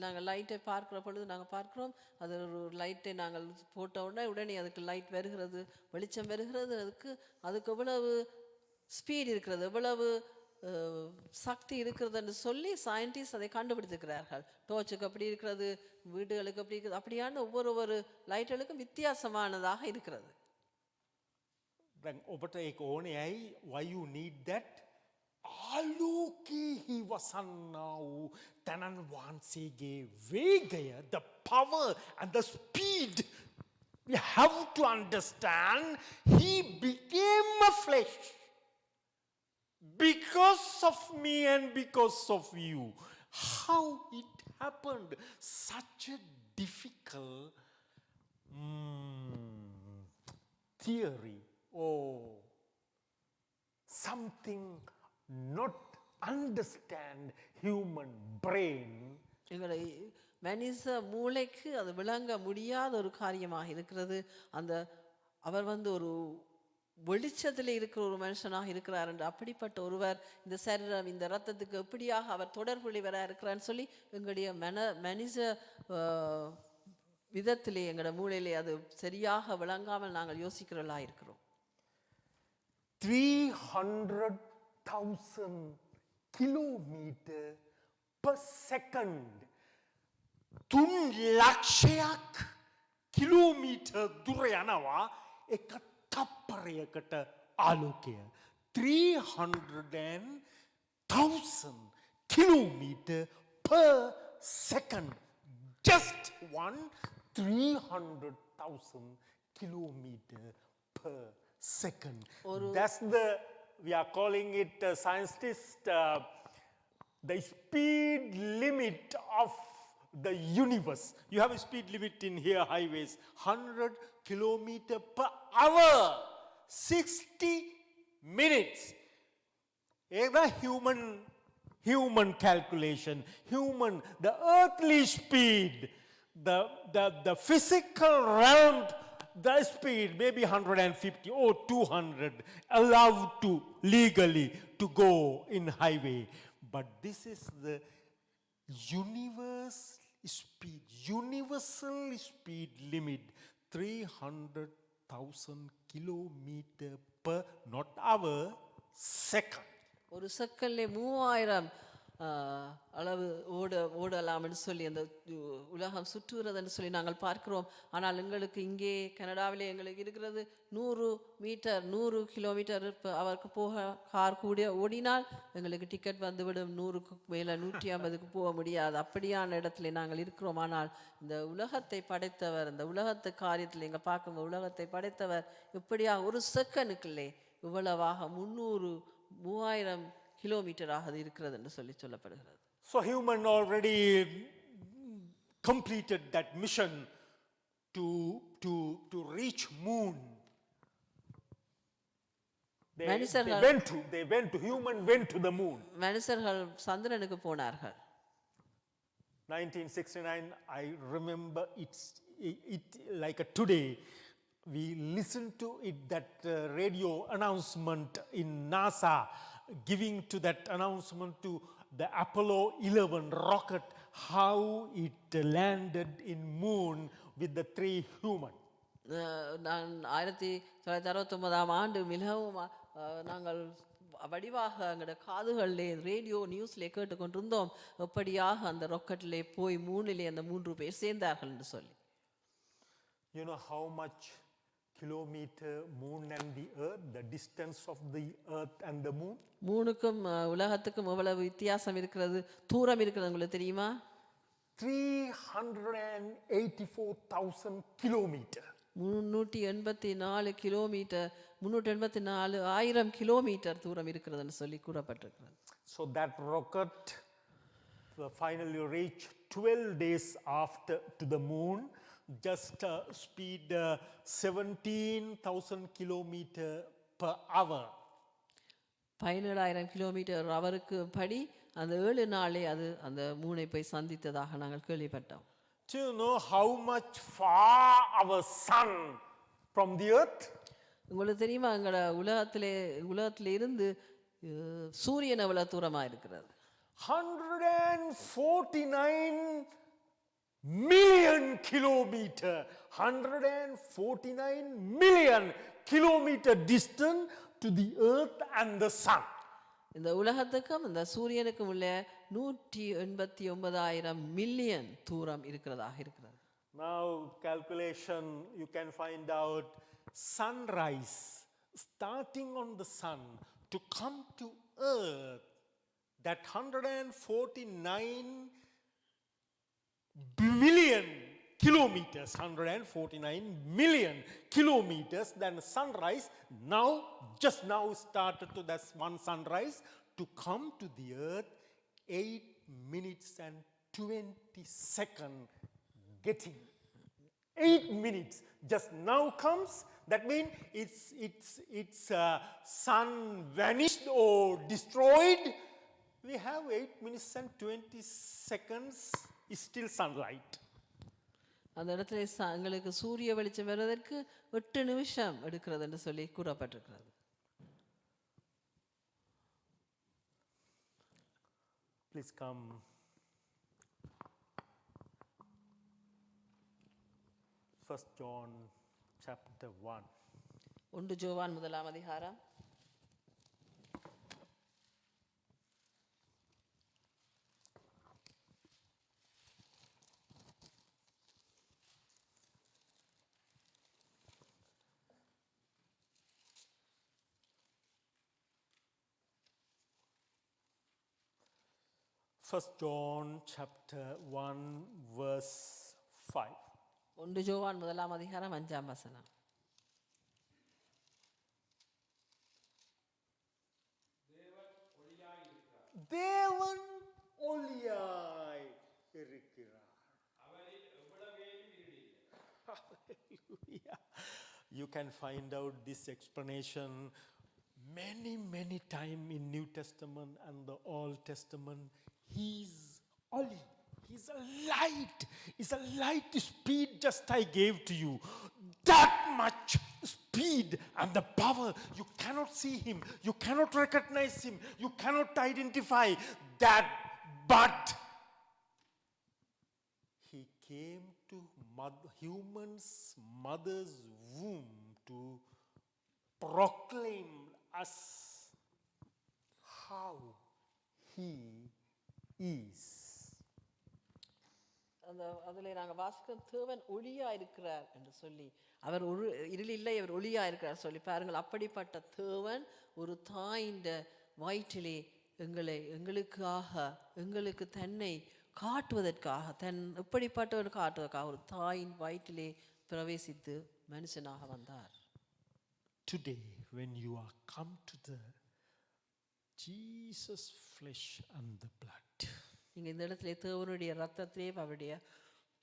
நாங்கள் லைட்டை பார்க்கிற பொழுது நாங்கள் பார்க்கிறோம், அது ஒரு லைட்டை நாங்கள் போட்ட உடனே அதுக்கு லைட் வருகிறது, வெளிச்சம் வருகிறது. அதுக்கு எவ்வளவு ஸ்பீட் இருக்கிறது, எவ்வளவு சக்தி இருக்கிறது என்று சொல்லி சயின்டிஸ்ட் அதை கண்டுபிடித்திருக்கிறார்கள். டோர்ச்சுக்கு அப்படி இருக்கிறது, வீடுகளுக்கு அப்படி இருக்கிறது, அப்படியான ஒவ்வொரு லைட்டுகளுக்கும் வித்தியாசமானதாக இருக்கிறது. Why you need that? Alokehi vasannavu tanan vansege vegaya. The power and the speed. We have to understand, he became a flesh because of me and because of you. How it happened? Such a difficult theory or something not understand human brain, எங்களை மனித மூளைக்கு அது விளங்க முடியாத ஒரு காரியமாக இருக்கிறது. அந்த அவர் ஒரு வெளிச்சத்தில் இருக்கிற ஒரு மனுஷனாக இருக்கிறார் என்று, அப்படிப்பட்ட ஒருவர் இந்த சரீரம் இந்த இரத்தத்துக்கு எப்படியாக அவர் தொடர்புடையவராக இருக்கிறான்னு சொல்லி எங்களுடைய மனித விதத்திலே எங்களோட மூளையிலே அது சரியாக விளங்காமல் நாங்கள் யோசிக்கிறவர்களா இருக்கிறோம். 300,000 kilometer per second. 3 ලක්ෂයක් කිලෝමීටර් දුර යනවා එක තප්පරයකට ආලෝකය. 300,000 kilometer per second. Just 300,000 kilometer per second. That's we are calling it scientists the speed limit of the universe. You have a speed limit in here highways 100 kilometer per hour, 60 minutes. Either human calculation, the earthly speed, the physical realm, the speed maybe 150 or 200 allowed to legally to go in highway, but this is the universal speed limit, 300,000 kilometer per not hour, second. ஒரு செகண்ட்ல 3000 அளவு ஓடலாம்னு சொல்லி அந்த உலகம் சுற்றுகிறதுன்னு சொல்லி நாங்கள் பார்க்கிறோம். ஆனால் எங்களுக்கு இங்கே கனடாவிலே எங்களுக்கு இருக்கிறது 100 கிலோமீட்டர் அவருக்கு போக கார் கூட ஓடினால் எங்களுக்கு டிக்கெட் வந்துவிடும். 100க்கு மேலே 150க்கு போக முடியாது. அப்படியான இடத்துல நாங்கள் இருக்கிறோம். ஆனால் இந்த உலகத்தை படைத்தவர், இந்த உலகத்து காரியத்தில் எங்கள் பார்க்கும் உலகத்தை படைத்தவர் எப்படியா ஒரு செகண்டுக்குள்ளே இவ்வளவாக 3000 கிலோமீட்டராக அது இருக்கிறது என்று சொல்லப்படுகிறது. So human already completed that mission to reach moon. Human went to the moon. மனுஷர்கள் சந்திரனுக்கு போனார்கள். 1969, I remember it like today. We listened to it, that radio announcement in NASA, giving to that announcement to the Apollo 11 rocket, how it landed in moon with the 3 human. நான் 1969ஆம் ஆண்டு மிகவும் நாங்கள் வடிவாக எங்களோட காதுகளிலே radio நியூஸ்ல கேட்டுக்கொண்டிருந்தோம். எப்படியாக அந்த ராக்கெட்டிலே போய் மூணிலே அந்த 3 பேர் சேர்ந்தார்கள் என்று சொல்லி. You know how much kilometer moon and the earth, the distance of the earth and the moon? மூணுக்கும் உலகத்துக்கும் எவ்வளவு வித்தியாசம் இருக்கிறது, தூரம் இருக்கிறது உங்களுக்கு தெரியுமா? 384,000 kilometer. 384 கிலோமீட்டர், 384,000 கிலோமீட்டர் தூரம் இருக்கிறதுன்னு சொல்லி கூறப்பட்டிருக்கிறது. So that rocket finally reached 12 days after to the moon, just speed 17,000 kilometer per hour. 17,000 kilometre அவருக்கு படி அந்த 7 நாளே அது அந்த மூனை போய் சந்தித்ததாக நாங்கள் கேள்விப்பட்டோம். Do you know how much far our sun from the earth? உங்களுக்கு தெரியுமா எங்களோட உலகத்திலே இருந்து சூரியன் எவ்வளவு தூரமா இருக்கிறது? 149 million kilometer. 149 million kilometer distance to the earth and the sun. இந்த உலகத்துக்கும் இந்த சூரியனுக்கும் உள்ள 189,000 மில்லியன் தூரம் இருக்கிறதாக இருக்கிறது. Now calculation, you can find out sunrise starting on the sun to come to earth, that 149 million kilometers, 149 million kilometers, then sunrise just now started to that one sunrise to come to the earth 8 minutes and 20 seconds getting. 8 minutes just now comes. That means its sun vanished or destroyed. We have 8 minutes and 20 seconds is still sunlight. அந்த இடத்துல எங்களுக்கு சூரிய வெளிச்சம் வருவதற்கு 8 நிமிஷம் எடுக்கிறது என்று சொல்லி கூறப்பட்டிருக்கிறது. Please come. First John chapter 1. 1 யோவான் 1ஆம் அதிகாரம். First John chapter 1 verse 5. 1 யோவான் 1ஆம் அதிகாரம் 5ஆம் வசனம். தேவன் ஒளியாய் இருக்கிறார். Hallelujah. You can find out this explanation many time in New Testament and the Old Testament. He's Oli. He's a light. It's a light speed just I gave to you. That much speed and the power. You cannot see him. You cannot recognize him. You cannot identify that. But he came to human's mother's womb to proclaim us how he is. அதில் நாங்கள் வாசிக்கிறோம் தேவன் ஒளியா இருக்கிறார் என்று சொல்லி. அவர் ஒரு இருள் இல்லை, அவர் ஒளியா இருக்கிறார் சொல்லி பாருங்கள். அப்படிப்பட்ட தேவன் ஒரு தாயின் வயிற்றிலே எங்களுக்கு தன்னை காட்டுவதற்காக எப்படிப்பட்டவர் காட்டுவதற்காக ஒரு தாயின் வயிற்றிலே பிரவேசித்து மனுஷனாக வந்தார். Today when you are come to the Jesus flesh and the blood, நீங்க இந்த இடத்துல தேவனுடைய ரத்தத்திலேயும் அவருடைய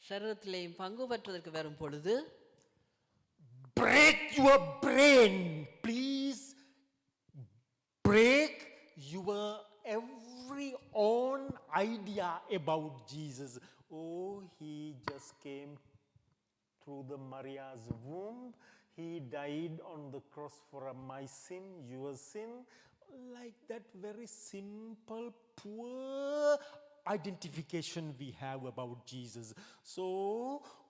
சரீரத்திலேயும் பங்கு பெற்றதற்கு வரும் பொழுது, break your brain, please break your every own idea about Jesus. Oh, he just came through the Maria's womb. He died on the cross for my sin, your sin. Like that very simple, poor identification we have about Jesus. So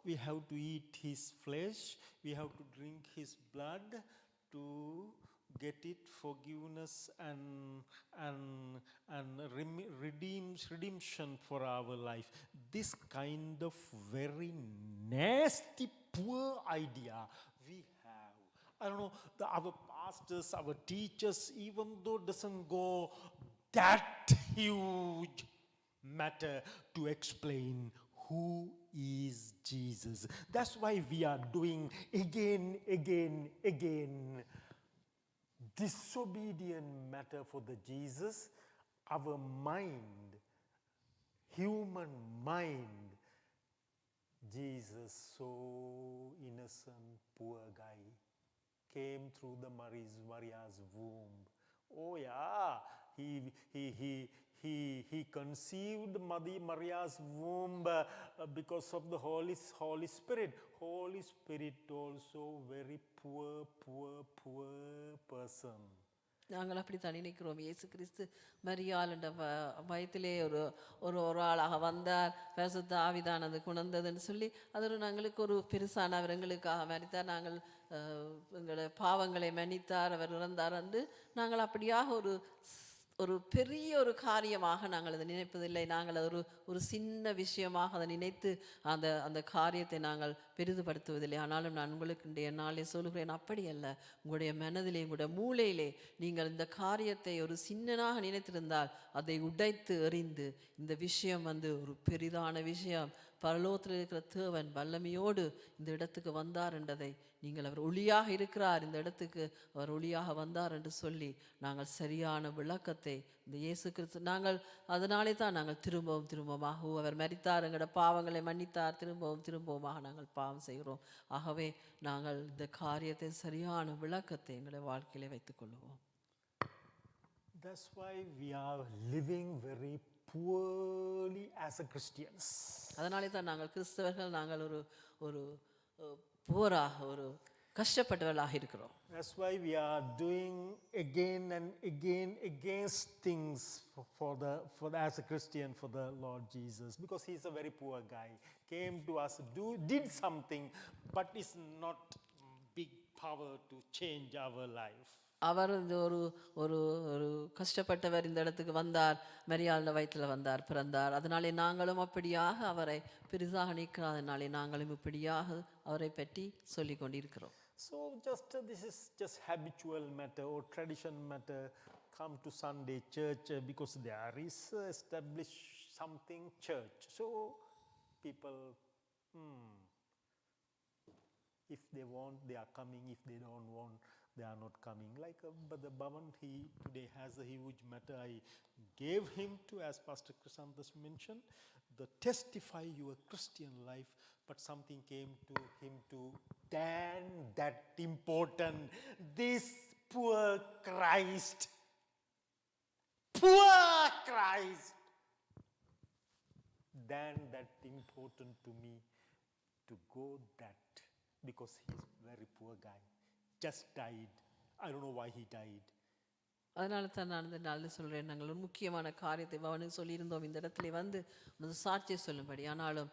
we have to eat his flesh, we have to drink his blood to get it forgiveness and redemption for our life. This kind of very nasty, poor idea we have. I don't know, our pastors, our teachers, even though doesn't go that huge matter to explain who is Jesus. That's why we are doing again disobedient matter for the Jesus. Our mind, human mind, Jesus, so innocent, poor guy, came through the Maria's womb. Oh yeah, he conceived Maria's womb because of the Holy Spirit. Holy Spirit also very poor person. நாங்கள் அப்படித்தான் நினைக்கிறோம். இயேசு கிறிஸ்து மரியாள் என்ற வயத்திலே ஒரு ஆளாக வந்தார், பரிசுத்த ஆவியானது குணர்ந்ததுன்னு சொல்லி அது நாங்களுக்கு ஒரு பெருசான அவர் எங்களுக்காக மரித்தார், நாங்கள் எங்களை பாவங்களை மன்னித்தார், அவர் இறந்தார் என்று நாங்கள் அப்படியாக ஒரு பெரிய ஒரு காரியமாக நாங்கள் அதை நினைப்பதில்லை. நாங்கள் அது ஒரு சின்ன விஷயமாக அதை நினைத்து அந்த காரியத்தை நாங்கள் பெரிதுபடுத்துவதில்லை. ஆனாலும் நான் உங்களுக்கு இன்றைய நாளே சொல்கிறேன், அப்படி அல்ல. உங்களுடைய மனதிலே, உங்களுடைய மூளையிலே நீங்கள் இந்த காரியத்தை ஒரு சின்னனாக நினைத்திருந்தால் அதை உடைத்து எறிந்து இந்த விஷயம் ஒரு பெரிதான விஷயம், பரலோகத்தில் இருக்கிற தேவன் வல்லமையோடு இந்த இடத்துக்கு வந்தார் என்றதை நீங்கள் அவர் ஒளியாக இருக்கிறார், இந்த இடத்துக்கு அவர் ஒளியாக வந்தார் என்று சொல்லி நாங்கள் சரியான விளக்கத்தை இந்த இயேசு கிறிஸ்து நாங்கள் அதனாலே தான் நாங்கள் திரும்பமாக அவர் மரித்தார், எங்களோட பாவங்களை மன்னித்தார், திரும்பவுமாக நாங்கள் பாவம் செய்கிறோம். ஆகவே நாங்கள் இந்த காரியத்தை சரியான விளக்கத்தை எங்களுடைய வாழ்க்கையிலே வைத்துக் கொள்வோம். That's why we are living very poorly as a Christians. அதனாலே தான் நாங்கள் கிறிஸ்தவர்கள் நாங்கள் ஒரு ஒரு போராக ஒரு கஷ்டப்பட்டவர்களாக இருக்கிறோம். That's why we are doing again and again against things as a Christian for the Lord Jesus, because he is a very poor guy, came to us, did something, but is not big power to change our life. அவர் இந்த ஒரு ஒரு ஒரு கஷ்டப்பட்டவர் இந்த இடத்துக்கு வந்தார், மரியாள் வயிற்றில் வந்தார், பிறந்தார். அதனாலே நாங்களும் அப்படியாக அவரை பெரிதாக நிற்காதனாலே நாங்களும் இப்படியாக அவரை பற்றி சொல்லி கொண்டிருக்கிறோம். So this is just habitual matter or tradition matter. Come to Sunday church because there is established something church. So people, if they want, they are coming. If they don't want, they are not coming. Like Brother Bhavan, he today has a huge matter. I gave him to, as Pastor Chrysanthus mentioned, the testify your Christian life, but something came to him to than that important. This poor Christ, than that important to me to go that, because he's very poor guy. Just died. I don't know why he died. அதனால தான் நான் இந்த நாளில் சொல்கிறேன், நாங்கள் ஒரு முக்கியமான காரியத்தை அவனுக்கு சொல்லியிருந்தோம், இந்த இடத்துல வந்து சாட்சியை சொல்லும்படி. ஆனாலும்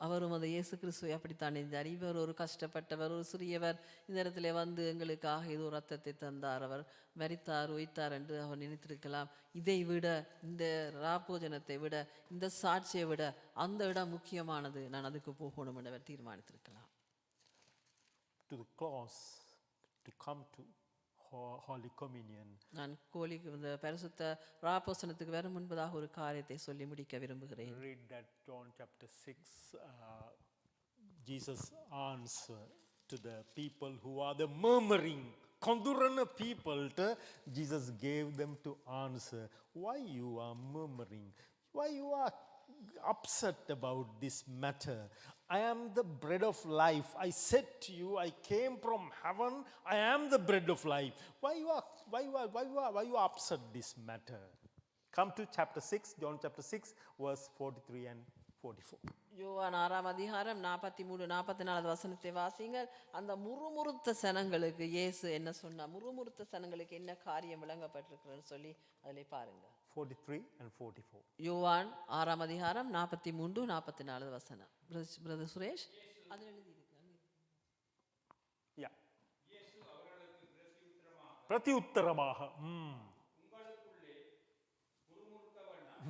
அவரும் அந்த இயேசு கிறிஸ்துவை அப்படித்தான் இருந்தார். இவர் ஒரு கஷ்டப்பட்டவர், ஒரு சிறியவர், இந்த இடத்துல வந்து எங்களுக்காக ஏதோ ரத்தத்தை தந்தார், அவர் மரித்தார், உயிர்த்தார் என்று அவர் நினைத்திருக்கலாம். இதை விட, இந்த ராப்போஜனத்தை விட, இந்த சாட்சியை விட அந்த இடம் முக்கியமானது, நான் அதுக்கு போகணும் என்று அவர் தீர்மானித்திருக்கலாம். To the cross, to come to Holy Communion. நான் இந்த பரிசுத்த ராப்போசனத்துக்கு வர முன்பதாக ஒரு காரியத்தை சொல்லி முடிக்க விரும்புகிறேன். Read that John chapter 6. Jesus answer to the people who are the murmuring, Kondurana people. Jesus gave them to answer. Why you are murmuring? Why you are upset about this matter? I am the bread of life. I said to you, I came from heaven. I am the bread of life. Why you are upset this matter? Come to chapter 6, John chapter 6, verse 43 and 44. யோவான் 6ஆம் அதிகாரம் 43 44 வசனத்தை வாசிங்கள். அந்த முறுமுறுத்த சனங்களுக்கு இயேசு என்ன சொன்னார், முறுமுறுத்த சனங்களுக்கு என்ன காரியம் விளங்கப்பட்டிருக்கிறது சொல்லி அதிலே பாருங்க. 43 and 44. யோவான் 6ஆம் அதிகாரம் 43 44 வசனம். பிரதர் சுரேஷ் அதில் எழுதியிருக்கு. Yeah. பிரதியுத்தரமாக உங்களுக்குள்ளே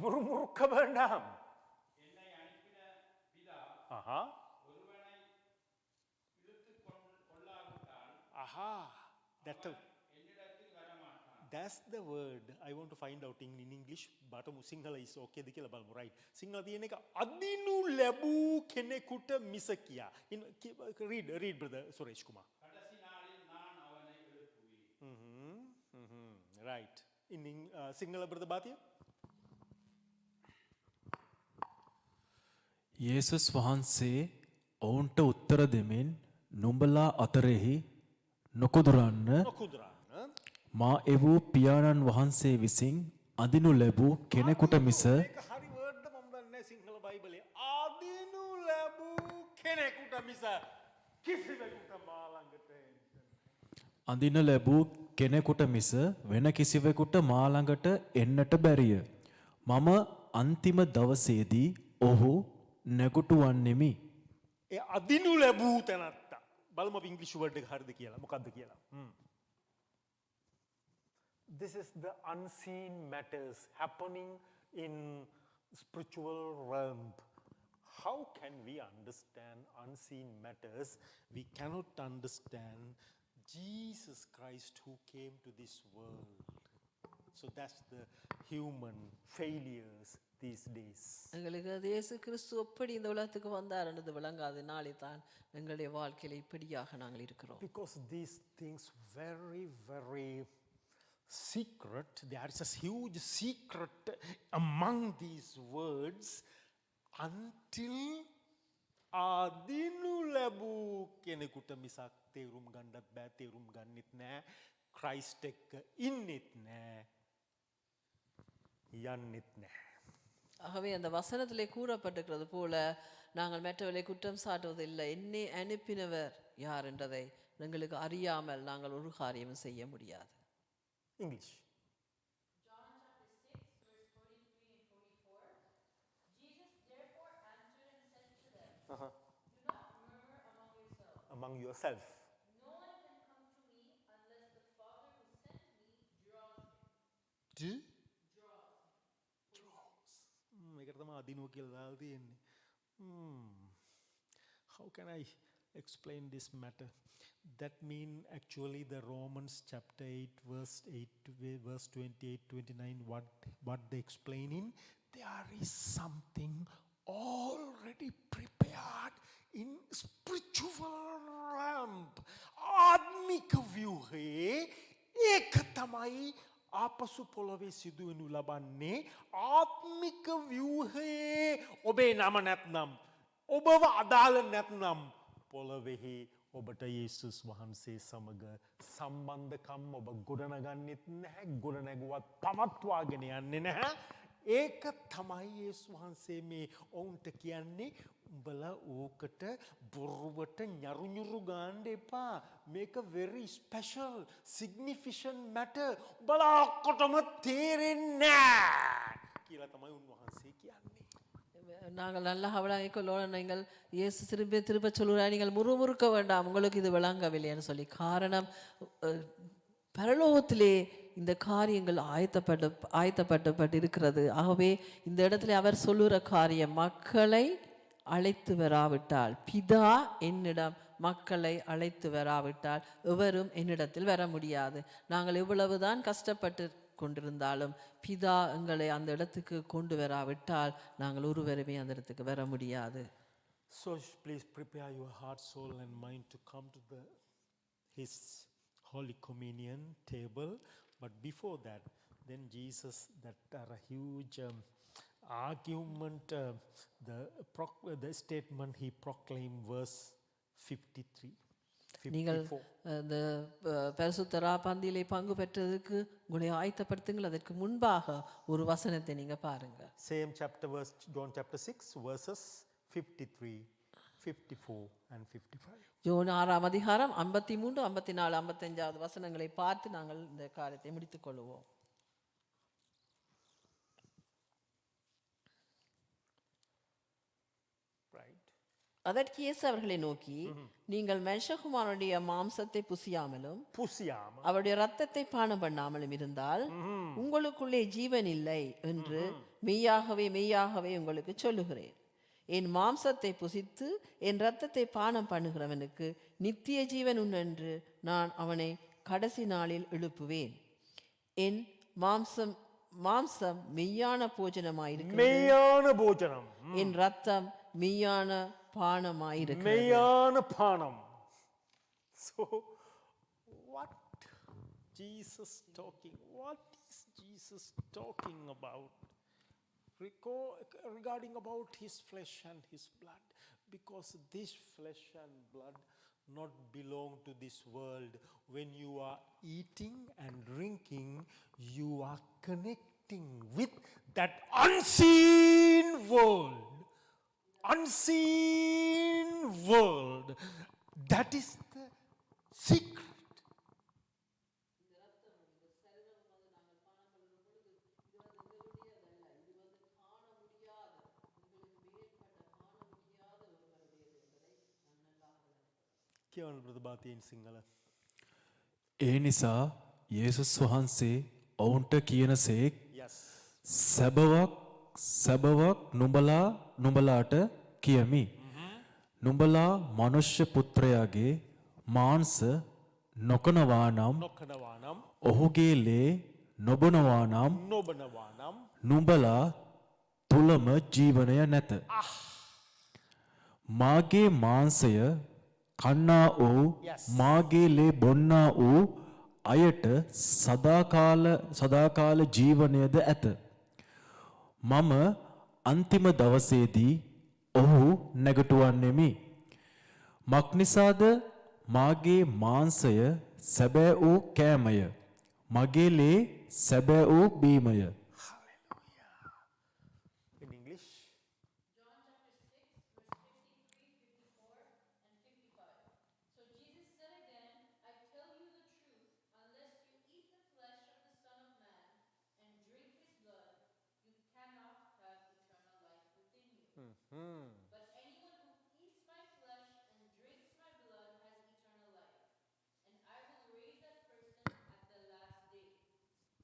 முறுமுறுக்க வேண்டாம். என்னை அனுப்பின பிதா ஒருவனை இழுத்துக் கொள்ளாவிட்டால் என்னிடத்தில் வரமாட்டான். That's the word I want to find out in English. But Sinhala is okay dikala balmu, right? Sinhala තියෙන එක අදිනු ලැබූ කෙනෙකුට මිස කියා. Read brother Suresh Kumar. கடைசி நாளில் நான் அவனை எழுப்புவேன். Right. In Sinhala brother Bhatia. යේසුස් වහන්සේ ඔවුන්ට උත්තර දෙමින් නුඹලා අතරෙහි නොකුදුරන්න මා එවූ පියාණන් වහන්සේ විසින් අදිනු ලැබූ කෙනෙකුට මිස ඒක හරි වර්ඩ් මම දන්නේ සිංහල බයිබලයේ. අදිනු ලැබූ කෙනෙකුට මිස කිසිවෙකුට මා ළඟට අඳින ලැබූ කෙනෙකුට මිස වෙන කිසිවෙකුට මා ළඟට එන්නට බැරිය. මම අන්තිම දවසේදී ඔහු නැගුටුවන්නෙමි. ඒ අදිනු ලැබූ තැනත්තා. බලමු අපි ඉංග්‍රීසි වර්ඩ් එක හරිද කියලා. මොකක්ද කියලා. This is the unseen matters happening in spiritual realm. How can we understand unseen matters? We cannot understand Jesus Christ who came to this world. So that's the human failures these days. எங்களுக்கு அது இயேசு கிறிஸ்து எப்படி இந்த உலகத்துக்கு வந்தார்ன்றது விளங்காது நாளை தான் எங்களுடைய வாழ்க்கையில இப்படியாக நாங்கள் இருக்கிறோம். Because these things very, very secret. There is a huge secret among these words until ආදිනු ලැබූ කෙනෙකුට මිසක් තේරුම් ගන්නත් බෑ, තේරුම් ගන්නෙත් නෑ, ක්‍රයිස්ට් එක්ක ඉන්නෙත් නෑ, යන්නෙත් නෑ. ஆகவே அந்த வசனத்திலே கூறப்பட்டிருக்கிறது போல நாங்கள் மற்றவர்களை குற்றம் சாட்டுவதில்லை, என்னை அனுப்பினவர் யார் என்றதை எங்களுக்கு அறியாமல் நாங்கள் ஒரு காரியமும் செய்ய முடியாது. English. John chapter 6, verse 43 and 44. Jesus therefore answered and said to them, Do not murmur among yourselves. Among yourself. No one can come to me unless the Father who sent me draws him. මේකට තමයි අදිනුව කියලා දාලා තියෙන්නේ. How can I explain this matter? That mean actually the Romans chapter 8 verse 28-29 what they explain in, there is something already prepared in spiritual realm. ආත්මික ව්‍යුහේ ඒක තමයි ආපසු පොළවේ සිදුවනු ලබන්නේ. ආත්මික ව්‍යුහේ ඔබේ නම නැත්නම්, ඔබව අදාළ නැත්නම් පොළවෙහි ඔබට යේසුස් වහන්සේ සමග සම්බන්ධකම් ඔබ ගොඩනගන්නෙත් නැහැ, ගොඩනැගුවත් පවත්වාගෙන යන්නේ නැහැ. ඒක තමයි යේසුස් වහන්සේ මේ ඔවුන්ට කියන්නේ, උඹලා ඕකට බොරුවට ñරුñුරු ගන්න එපා. මේක very special significant matter. උඹලා ඔක්කොටම තේරෙන්නේ නැහැ කියලා තමයි උන්වහන්සේ කියන්නේ. நாங்கள் நல்லா விளங்கிக் கொள்ளணும். நீங்கள் இயேசு திரும்ப திரும்ப சொல்லுறார், நீங்கள் முறுமுறுக்க வேண்டாம், உங்களுக்கு இது விளங்கவில்லைன்னு சொல்லி. காரணம், பரலோகத்திலே இந்த காரியங்கள் ஆயத்தப்பட்டு இருக்கிறது. ஆகவே இந்த இடத்துல அவர் சொல்லுற காரியம், மக்களை அழைத்து வராவிட்டால், பிதா என்னிடம் மக்களை அழைத்து வராவிட்டால் எவரும் என்னிடத்தில் வர முடியாது. நாங்கள் எவ்வளவுதான் கஷ்டப்பட்டு கொண்டிருந்தாலும் பிதா எங்களை அந்த இடத்துக்கு கொண்டு வராவிட்டால் நாங்கள் ஒருவருமே அந்த இடத்துக்கு வர முடியாது. So please prepare your heart, soul and mind to come to his Holy Communion table. But before that, then Jesus, that are a huge argument, the statement he proclaimed, verse 53. நீங்கள் இந்த பரிசுத்த பந்தியிலே பங்கு பெற்றதுக்கு உங்களை ஆயத்தப்படுத்துங்கள். அதற்கு முன்பாக ஒரு வசனத்தை நீங்க பாருங்க. Same chapter, verse John chapter 6 verses 53, 54 and 55. யோன் 6ஆம் அதிகாரம் 53, 54, 55 வசனங்களை பார்த்து நாங்கள் இந்த காரியத்தை முடித்துக் கொள்வோம். அதற்கு இயேசு அவர்களை நோக்கி, நீங்கள் மனுஷகுமாரனுடைய மாம்சத்தை புசியாமலும் அவருடைய இரத்தத்தை பானம் பண்ணாமலும் இருந்தால் உங்களுக்குள்ளே ஜீவன் இல்லை என்று மெய்யாகவே மெய்யாகவே உங்களுக்கு சொல்லுகிறேன். என் மாம்சத்தை புசித்து என் இரத்தத்தை பானம் பண்ணுகிறவனுக்கு நித்திய ஜீவன் உண்டென்று நான் அவனை கடைசி நாளில் எழுப்புவேன். என் மாம்சம் மெய்யான போஜனமாயிருக்கிறது, என் இரத்தம் மெய்யான பானம். So what Jesus talking, what is Jesus talking about regarding about his flesh and his blood? Because this flesh and blood not belong to this world. When you are eating and drinking, you are connecting with that unseen world. That is the secret. කියවන්න ප්‍රතිභාතියෙන් සිංහල. ඒ නිසා යේසුස් වහන්සේ ඔවුන්ට කියනසේක් සැබවක් නුඹලාට කියමි. නුඹලා මනුෂ්‍ය පුත්‍රයාගේ මාංශ නොකනවා නම් ඔහුගේ ලේ නොබනවා නම් නොබනවා නම් නුඹලා තුලම ජීවනය නැත. මාගේ මාංශය කන්නා වූ Yes. මාගේ ලේ බොන්නා වූ අයට සදාකාල ජීවනයද ඇත. මම අන්තිම දවසේදී ඔහු නැගටුවන්නෙමි. මක්නිසාද මාගේ මාංශය සැබෑ වූ කෑමය. මගේ ලේ සැබෑ වූ බීමය. in English. So Jesus said again, I tell you the truth, unless you eat the flesh of the Son of Man and drink his blood, you cannot have eternal life within you. But anyone who eats my flesh and drinks my blood has eternal life, and I will raise that person at the last day.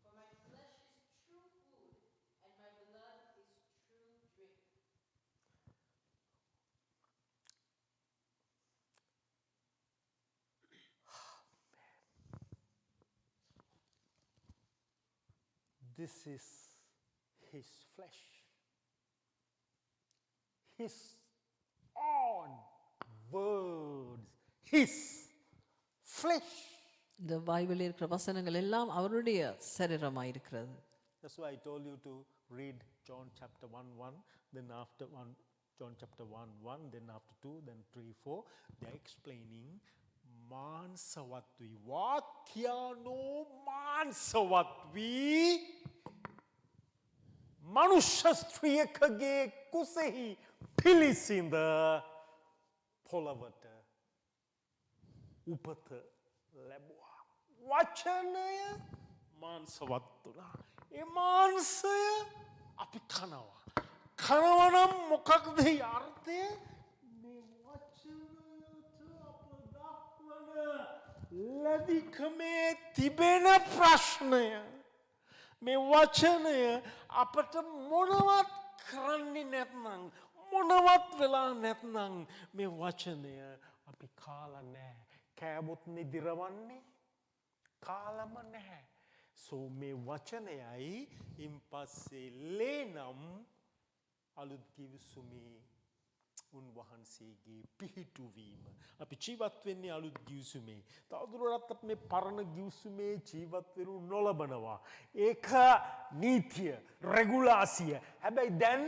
For my flesh is true food, and my blood is true drink. This is his flesh. His own words. His flesh. இந்த பைபிளில் இருக்கிற வசனங்கள் எல்லாம் அவருடைய சரீரமாக இருக்கிறது. That's why I told you to read John chapter 1:1, then after John chapter 1:1, then after 2, then 3:4. They're explaining මාංශවත්වී වාක්‍යානෝ මාංශවත්වී මනුෂ්‍ය ස්ත්‍රියකගේ කුසෙහි පිලිසිඳ පොළවට උපත ලැබුවා. වචනය මාංශවත් වුණා. ඒ මාංශය අපි කනවා. කනවනම් මොකක්ද අර්ථය? මේ වචනයට අප දක්වන ලැබිකමේ තිබෙන ප්‍රශ්නය. මේ වචනය අපට මොනවත් කරන්නේ නැත්නම් මොනවත් වෙලා නැත්නම් මේ වචනය අපි කාලා නැහැ. කෑවොත් නිදිරවන්නේ කාලම නැහැ. So මේ වචනයයි ඉන්පස්සේ ලේනම් අලුත් ගිවිසුමේ උන්වහන්සේගේ පිහිටුවීම. අපි ජීවත් වෙන්නේ අලුත් ගිවිසුමේ. තවදුරටත් අපි මේ පරණ ගිවිසුමේ ජීවත් වෙනු නොලබනවා. ඒක නීතිය, රෙගුලාසිය. හැබැයි දැන්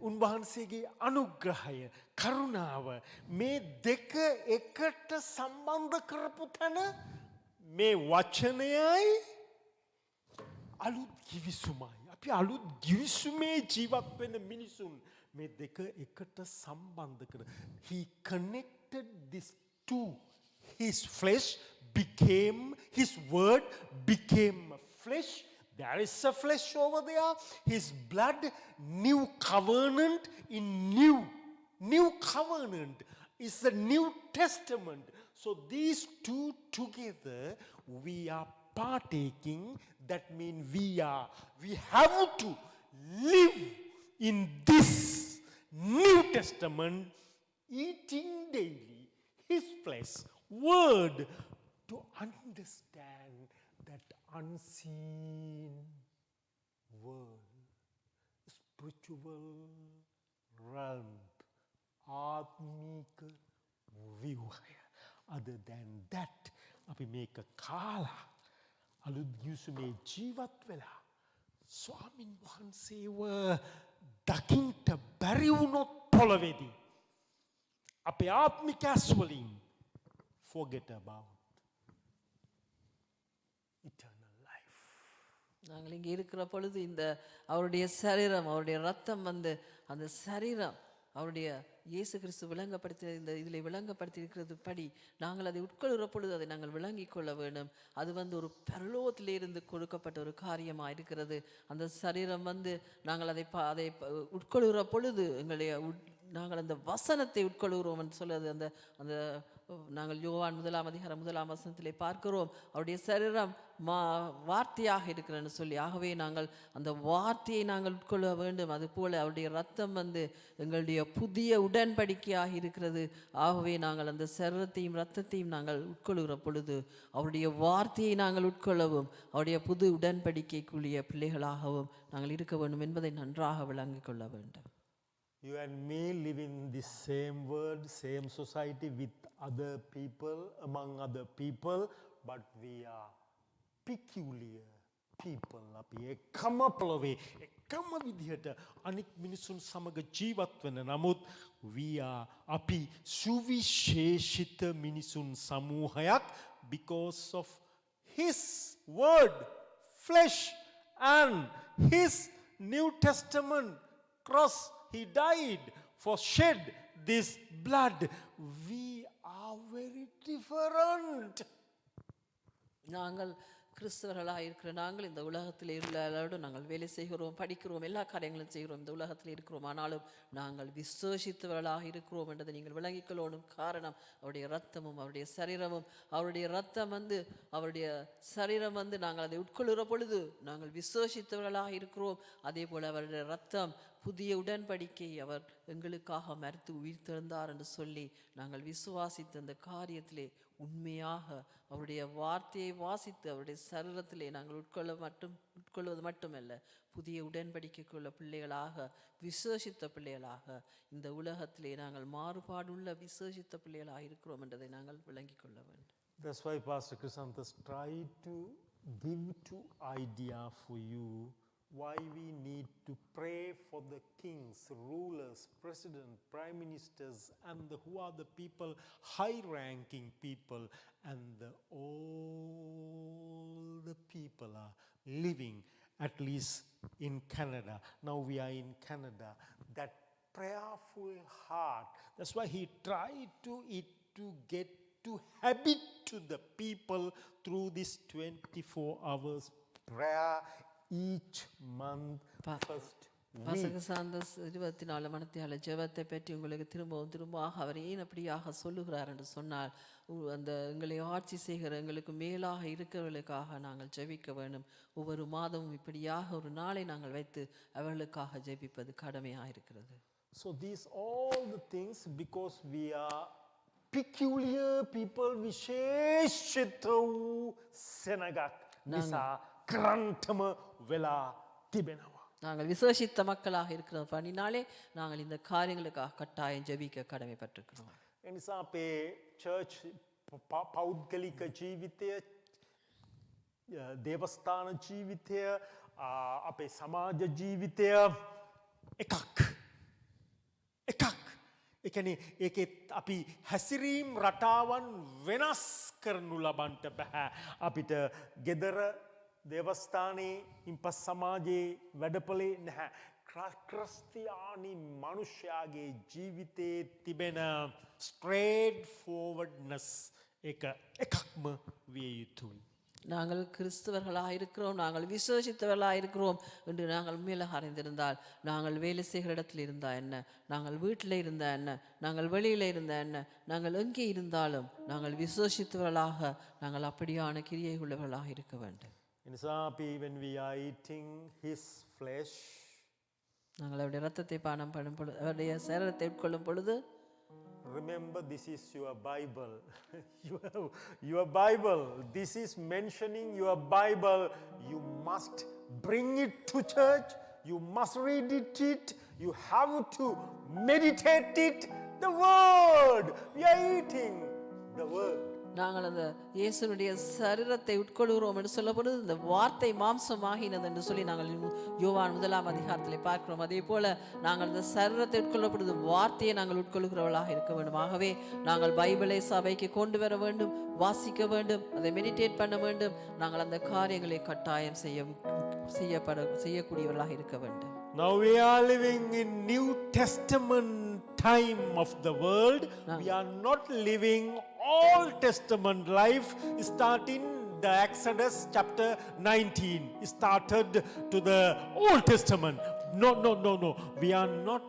උන්වහන්සේගේ අනුග්‍රහය, කරුණාව මේ දෙක එකට සම්බන්ධ කරපු තැන මේ වචනයයි අලුත් ගිවිසුමයි. අපි අලුත් ගිවිසුමේ ජීවත් වෙන මිනිසුන් මේ දෙක එකට සම්බන්ධ කර. He connected this two. His flesh became, his word became flesh. There is a flesh over there. His blood, new covenant in new covenant is the New Testament. So these two together we are partaking. That means we have to live in this New Testament, eating daily his flesh, word, to understand that unseen world, spiritual realm, ආත්මික ව්‍යුහය. Other than that, අපි මේක කාලා අලුත් ගිවිසුමේ ජීවත් වෙලා ස්වාමින් වහන්සේව දකින්ට බැරි වුණොත් පොළවේදී අපේ ආත්මික ඇස් වලින් forget about eternal life. நாங்கள் இங்கே இருக்கிற பொழுது இந்த அவருடைய சரீரம், அவருடைய ரத்தம் வந்து அந்த சரீரம் அவருடைய இயேசு கிறிஸ்து விளங்கப்படுத்தி இந்த இதில் விளங்கப்படுத்தி இருக்கிறது படி நாங்கள் அதை உட்கொள்கிற பொழுது அதை நாங்கள் விளங்கிக் கொள்ள வேண்டும். அது வந்து ஒரு பரலோகத்திலிருந்து கொடுக்கப்பட்ட ஒரு காரியமாக இருக்கிறது. அந்த சரீரம் வந்து நாங்கள் அதை உட்கொள்கிற பொழுது நாங்கள் அந்த வசனத்தை உட்கொள்கிறோம் என்று சொல்லுது. அந்த நாங்கள் யோவான் 1:1 பார்க்கிறோம், அவருடைய சரீரம் வார்த்தையாக இருக்கிறன்னு சொல்லி. ஆகவே நாங்கள் அந்த வார்த்தையை நாங்கள் உட்கொள்ள வேண்டும். அதுபோல அவருடைய ரத்தம் எங்களுடைய புதிய உடன்படிக்கையாக இருக்கிறது. ஆகவே நாங்கள் அந்த சரீரத்தையும் இரத்தத்தையும் நாங்கள் உட்கொள்கிற பொழுது அவருடைய வார்த்தையை நாங்கள் உட்கொள்ளவும் அவருடைய புது உடன்படிக்கைக்குரிய பிள்ளைகளாகவும் நாங்கள் இருக்க வேண்டும் என்பதை நன்றாக விளங்கிக் கொள்ள வேண்டும். You and me live in the same world, same society with other people, among other people, but we are peculiar people. අපි එකම පොළොවේ එකම විදිහට අනික් මිනිසුන් සමග ජීවත් වෙන නමුත් අපි සුවිශේෂිත මිනිසුන් සමූහයක් because of his word, flesh and his New Testament cross. He died for shed this blood. We are very different. நாங்கள் கிறிஸ்தவர்களாக இருக்கிற நாங்கள் இந்த உலகத்தில் உள்ளவர்களோடு நாங்கள் வேலை செய்கிறோம், படிக்கிறோம், எல்லா காரியங்களும் செய்கிறோம், இந்த உலகத்தில் இருக்கிறோம். ஆனாலும் நாங்கள் விசுவாசித்தவர்களாக இருக்கிறோம் என்றதை நீங்கள் விளங்கிக் கொள்ளணும். காரணம் அவருடைய இரத்தமும் அவருடைய சரீரமும். அவருடைய இரத்தம் அவருடைய சரீரம் நாங்கள் அதை உட்கொள்கிற பொழுது நாங்கள் விசுவாசித்தவர்களாக இருக்கிறோம். அதே போல் அவருடைய இரத்தம் புதிய உடன்படிக்கை அவர் எங்களுக்காக மரித்து உயிர் திறந்தார் என்று சொல்லி நாங்கள் விசுவாசித்த அந்த காரியத்திலே உண்மையாக அவருடைய வார்த்தையை வாசித்து அவருடைய சரீரத்திலே நாங்கள் உட்கொள்வது மட்டுமல்ல, புதிய உடன்படிக்கைக்குள்ள பிள்ளைகளாக விசுவாசித்த பிள்ளைகளாக இந்த உலகத்திலே நாங்கள் மாறுபாடுள்ள விசுவாசித்த பிள்ளைகளாக இருக்கிறோம் என்றதை நாங்கள் விளங்கிக் கொள்ள வேண்டும். That's why Pastor Chrysanthus tried to give two idea for you why we need to pray for the kings, rulers, president, prime ministers, and who are the people, high-ranking people, and all the people are living, at least in Canada. Now we are in Canada. That prayerful heart. That's why he tried to get to habit to the people through this 24 hours prayer each month, first week. பசகசாந்தஸ் 24 மணித்தியால ஜெபத்தை பற்றி உங்களுக்கு திரும்பவும் அவர் ஏன் அப்படியாக சொல்லுகிறார் என்று சொன்னால், அந்த எங்களை ஆட்சி செய்கிற எங்களுக்கு மேலாக இருக்கிறவர்களுக்காக நாங்கள் ஜெபிக்க வேண்டும். ஒவ்வொரு மாதமும் இப்படியாக ஒரு நாளை நாங்கள் வைத்து அவர்களுக்காக ஜெபிப்பது கடமையாக இருக்கிறது. So these all the things because we are peculiar people, විශේෂිත වූ සෙනගක් නිසා ක්‍රන්ටම වෙලා තිබෙනවා. நாங்கள் விசேஷித்த மக்களாக இருக்கிற பணினாலே நாங்கள் இந்த காரியங்களுக்காக கட்டாயம் ஜெபிக்க கடமைப்பட்டிருக்கிறோம். එනිසා අපේ church පෞද්ගලික ජීවිතය, දේවස්ථාන ජීවිතය, අපේ සමාජ ජීවිතය එකක්. ඒ කියන්නේ ඒකේ අපි හැසිරීම් රටාවන් වෙනස් කරනු ලබන්ට බෑ. අපිට ගෙදර දේවස්ථානයේ ඉන්පස් සමාජයේ වැඩපොලේ නැහැ. ක්‍රිස්තියානි මනුෂ්‍යයාගේ ජීවිතයේ තිබෙන ස්ට්‍රේට් ෆෝවර්ඩ්නස් එකක්ම විය යුතුයි. நாங்கள் கிறிஸ்தவர்களாக இருக்கிறோம், நாங்கள் விசுவாசித்தவர்களாக இருக்கிறோம் என்று நாங்கள் மேலே அறிந்திருந்தால், நாங்கள் வேலை செய்கிற இடத்துல இருந்தால் என்ன, நாங்கள் வீட்டில் இருந்தால் என்ன, நாங்கள் வெளியில் இருந்தால் என்ன, நாங்கள் எங்கே இருந்தாலும் நாங்கள் விசுவாசித்தவர்களாக நாங்கள் அப்படியான கிரியை உள்ளவர்களாக இருக்க வேண்டும். එනිසා අපි when we are eating his flesh, நாங்கள் அவருடைய ரத்தத்தை பானம் பண்ணும் பொழுது, அவருடைய சரீரத்தை உட்கொள்ளும் பொழுது, remember this is your Bible. your Bible. This is mentioning your Bible. You must bring it to church. You must read it. You have to meditate it. The word. We are eating the word. நாங்கள் அந்த இயேசுனுடைய சரீரத்தை உட்கொள்கிறோம் என்று சொல்லப்படுது, இந்த வார்த்தை மாம்சமாகினது என்று சொல்லி நாங்கள் யோவான் 1 பார்க்கிறோம். அதே போல நாங்கள் இந்த சரீரத்தை உட்கொள்ளப்படுது, வார்த்தையை நாங்கள் உட்கொள்கிறவர்களாக இருக்க வேண்டும். ஆகவே நாங்கள் பைபிளை சபைக்கு கொண்டு வர வேண்டும், வாசிக்க வேண்டும், அதை மெடிடேட் பண்ண வேண்டும். நாங்கள் அந்த காரியங்களை கட்டாயம் செய்யக்கூடியவர்களாக இருக்க வேண்டும். Now we are living in New Testament time of the world. We are not living Old Testament life. Starting the Exodus chapter 19 started to the Old Testament. No. We are not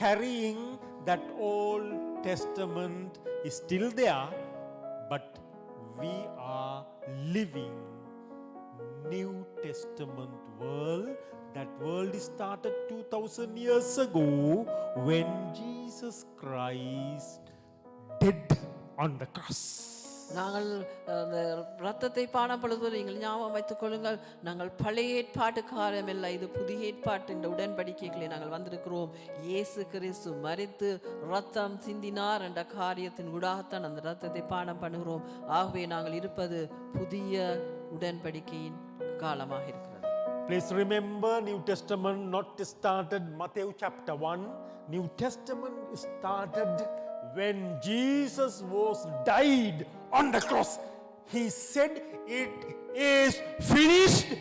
carrying that Old Testament is still there, but we are living New Testament world. That world started 2000 years ago when Jesus Christ dead on the cross. நாங்கள் அந்த ரத்தத்தை பானம் பொழுது நீங்கள் ஞாபகம் வைத்துக் கொள்ளுங்கள், நாங்கள் பழைய ஏற்பாட்டு காரியமில்லை, இது புதிய ஏற்பாட்டு இந்த உடன்படிக்கைகளை நாங்கள் வந்திருக்கிறோம். இயேசு கிறிஸ்து மரித்து ரத்தம் சிந்தினார் என்ற காரியத்தின் ஊடாகத்தான் அந்த ரத்தத்தை பானம் பண்ணுகிறோம். ஆகவே நாங்கள் இருப்பது புதிய உடன்படிக்கையின் காலமாக இருக்கிறது. Please remember, New Testament not started Matthew chapter 1. New Testament started when Jesus was died on the cross. He said it is finished.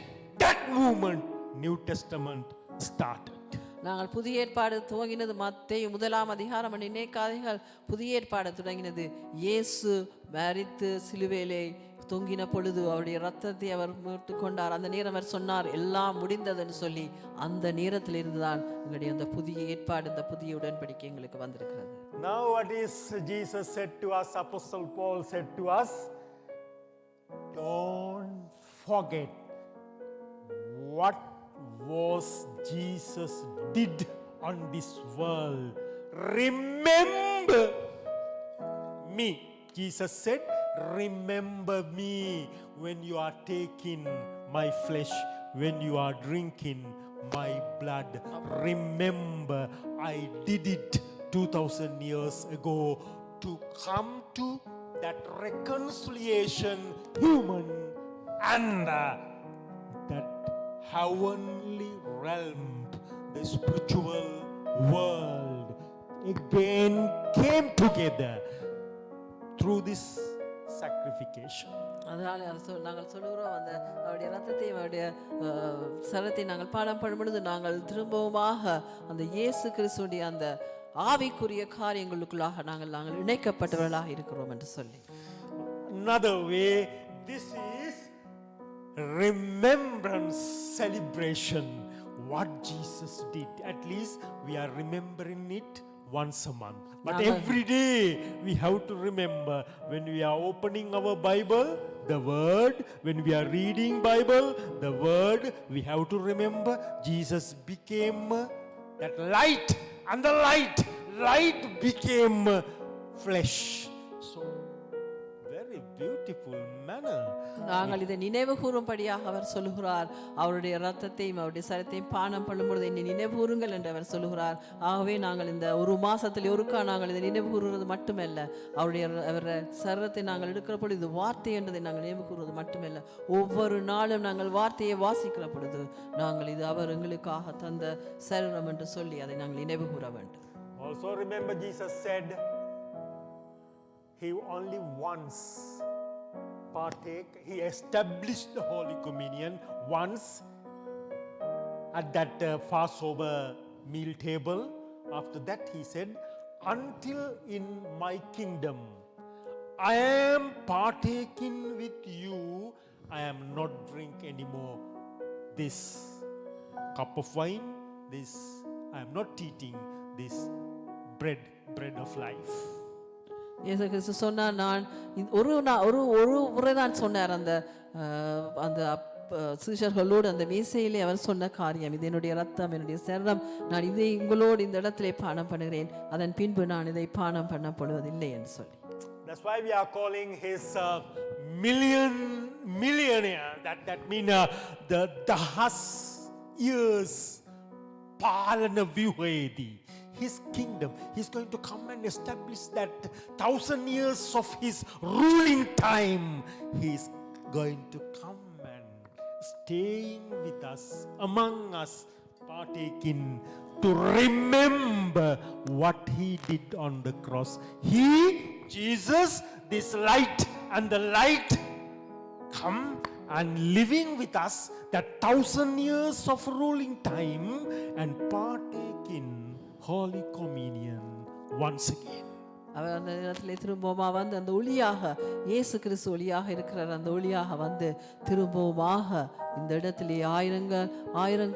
That moment New Testament started. நாங்கள் புதிய ஏற்பாடு துவங்கினது மத்தேயு 1 அதிகாரம் நினைக்காதீர்கள். புதிய ஏற்பாடு தொடங்கினது இயேசு மரித்து சிலுவையிலே தொங்கின பொழுது அவருடைய ரத்தத்தை அவர் மீட்டு கொண்டார். அந்த நேரம் அவர் சொன்னார் எல்லாம் முடிந்ததுன்னு சொல்லி. அந்த நேரத்திலிருந்து தான் எங்களுடைய அந்த புதிய ஏற்பாடு, இந்த புதிய உடன்படிக்கை எங்களுக்கு வந்திருக்கிறது. Now what is Jesus said to us, Apostle Paul said to us, don't forget what was Jesus did on this world. Remember me. Jesus said, remember me when you are taking my flesh, when you are drinking my blood. Remember, I did it 2000 years ago to come to that reconciliation, human and that heavenly realm, the spiritual world again came together through this sacrification. அதனால நாங்கள் சொல்லுகிறோம், அந்த அவருடைய ரத்தத்தை அவருடைய சரத்தை நாங்கள் பாடம் பண்ணும் பொழுது நாங்கள் திரும்பவுமாக அந்த இயேசு கிறிஸ்துடைய அந்த ஆவிக்குரிய காரியங்களுக்குள்ளாக நாங்கள் இணைக்கப்பட்டவர்களாக இருக்கிறோம் என்று சொல்லி. Another way, this is remembrance celebration, what Jesus did. At least we are remembering it once a month. But every day we have to remember, when we are opening our Bible, the word, when we are reading Bible, the word, we have to remember Jesus became that light, and the light became flesh. So very beautiful manner. நாங்கள் இதை நினைவு கூறும்படியாக அவர் சொல்லுகிறார். அவருடைய ரத்தத்தையும் அவருடைய சரத்தையும் பானம் பண்ணும்பொழுது என்னை நினைவு கூறுங்கள் என்று அவர் சொல்லுகிறார். ஆகவே நாங்கள் இந்த ஒரு மாசத்தில் ஒருக்கா நாங்கள் இதை நினைவு கூறுவது மட்டுமல்ல, அவருடைய சரத்தை நாங்கள் எடுக்கிற பொழுது வார்த்தை என்றதை நாங்கள் நினைவு கூறுவது மட்டுமல்ல, ஒவ்வொரு நாளும் நாங்கள் வார்த்தையை வாசிக்கிற பொழுது நாங்கள் இது அவர் எங்களுக்காக தந்த சரீரம் என்று சொல்லி அதை நாங்கள் நினைவு கூற வேண்டும். Also remember, Jesus said he only once partake, he established the Holy Communion once at that Passover meal table. After that he said, until in my kingdom I am partaking with you, I am not drink anymore this cup of wine, this I am not eating this bread of life. இயேசு கிறிஸ்து சொன்னார், நான் ஒரு முறை தான் சொன்னார் அந்த அந்த சீஷர்களோடு அந்த மேசையிலே அவர் சொன்ன காரியம், இது என்னுடைய ரத்தம், என்னுடைய சரீரம், நான் இதை உங்களோடு இந்த இடத்திலே பானம் பண்ணுகிறேன், அதன் பின்பு நான் இதை பானம் பண்ணப்படுவதில்லை என்று சொல்லி. That's why we are calling his millionaire. That means the 10 years Palana Vivedi. His kingdom, he's going to come and establish that 1000 years of his ruling time. He's going to come and staying with us, among us, partaking, to remember what he did on the cross. He, Jesus, this light, and the light come and living with us that 1000 years of ruling time and partaking Holy Communion once again. அவர் அந்த இடத்துல திரும்பவுமா வந்து அந்த ஒளியாக, இயேசு கிறிஸ்து ஒளியாக இருக்கிறார், அந்த ஒளியாக வந்து திரும்பவுமாக இந்த இடத்திலே ஆயிரம்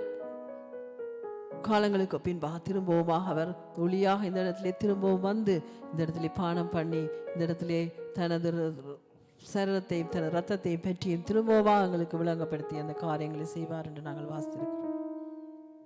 காலங்களுக்கு பின்பாக திரும்பவுமாக அவர் ஒளியாக இந்த இடத்திலே திரும்பவும் வந்து இந்த இடத்திலே பானம் பண்ணி இந்த இடத்திலே தனது சரீரத்தையும் தனது ரத்தத்தையும் பற்றியும் திரும்பவும் எங்களுக்கு விளங்கப்படுத்தி அந்த காரியங்களை செய்வார் என்று நாங்கள் வாசித்திருக்கிறோம்.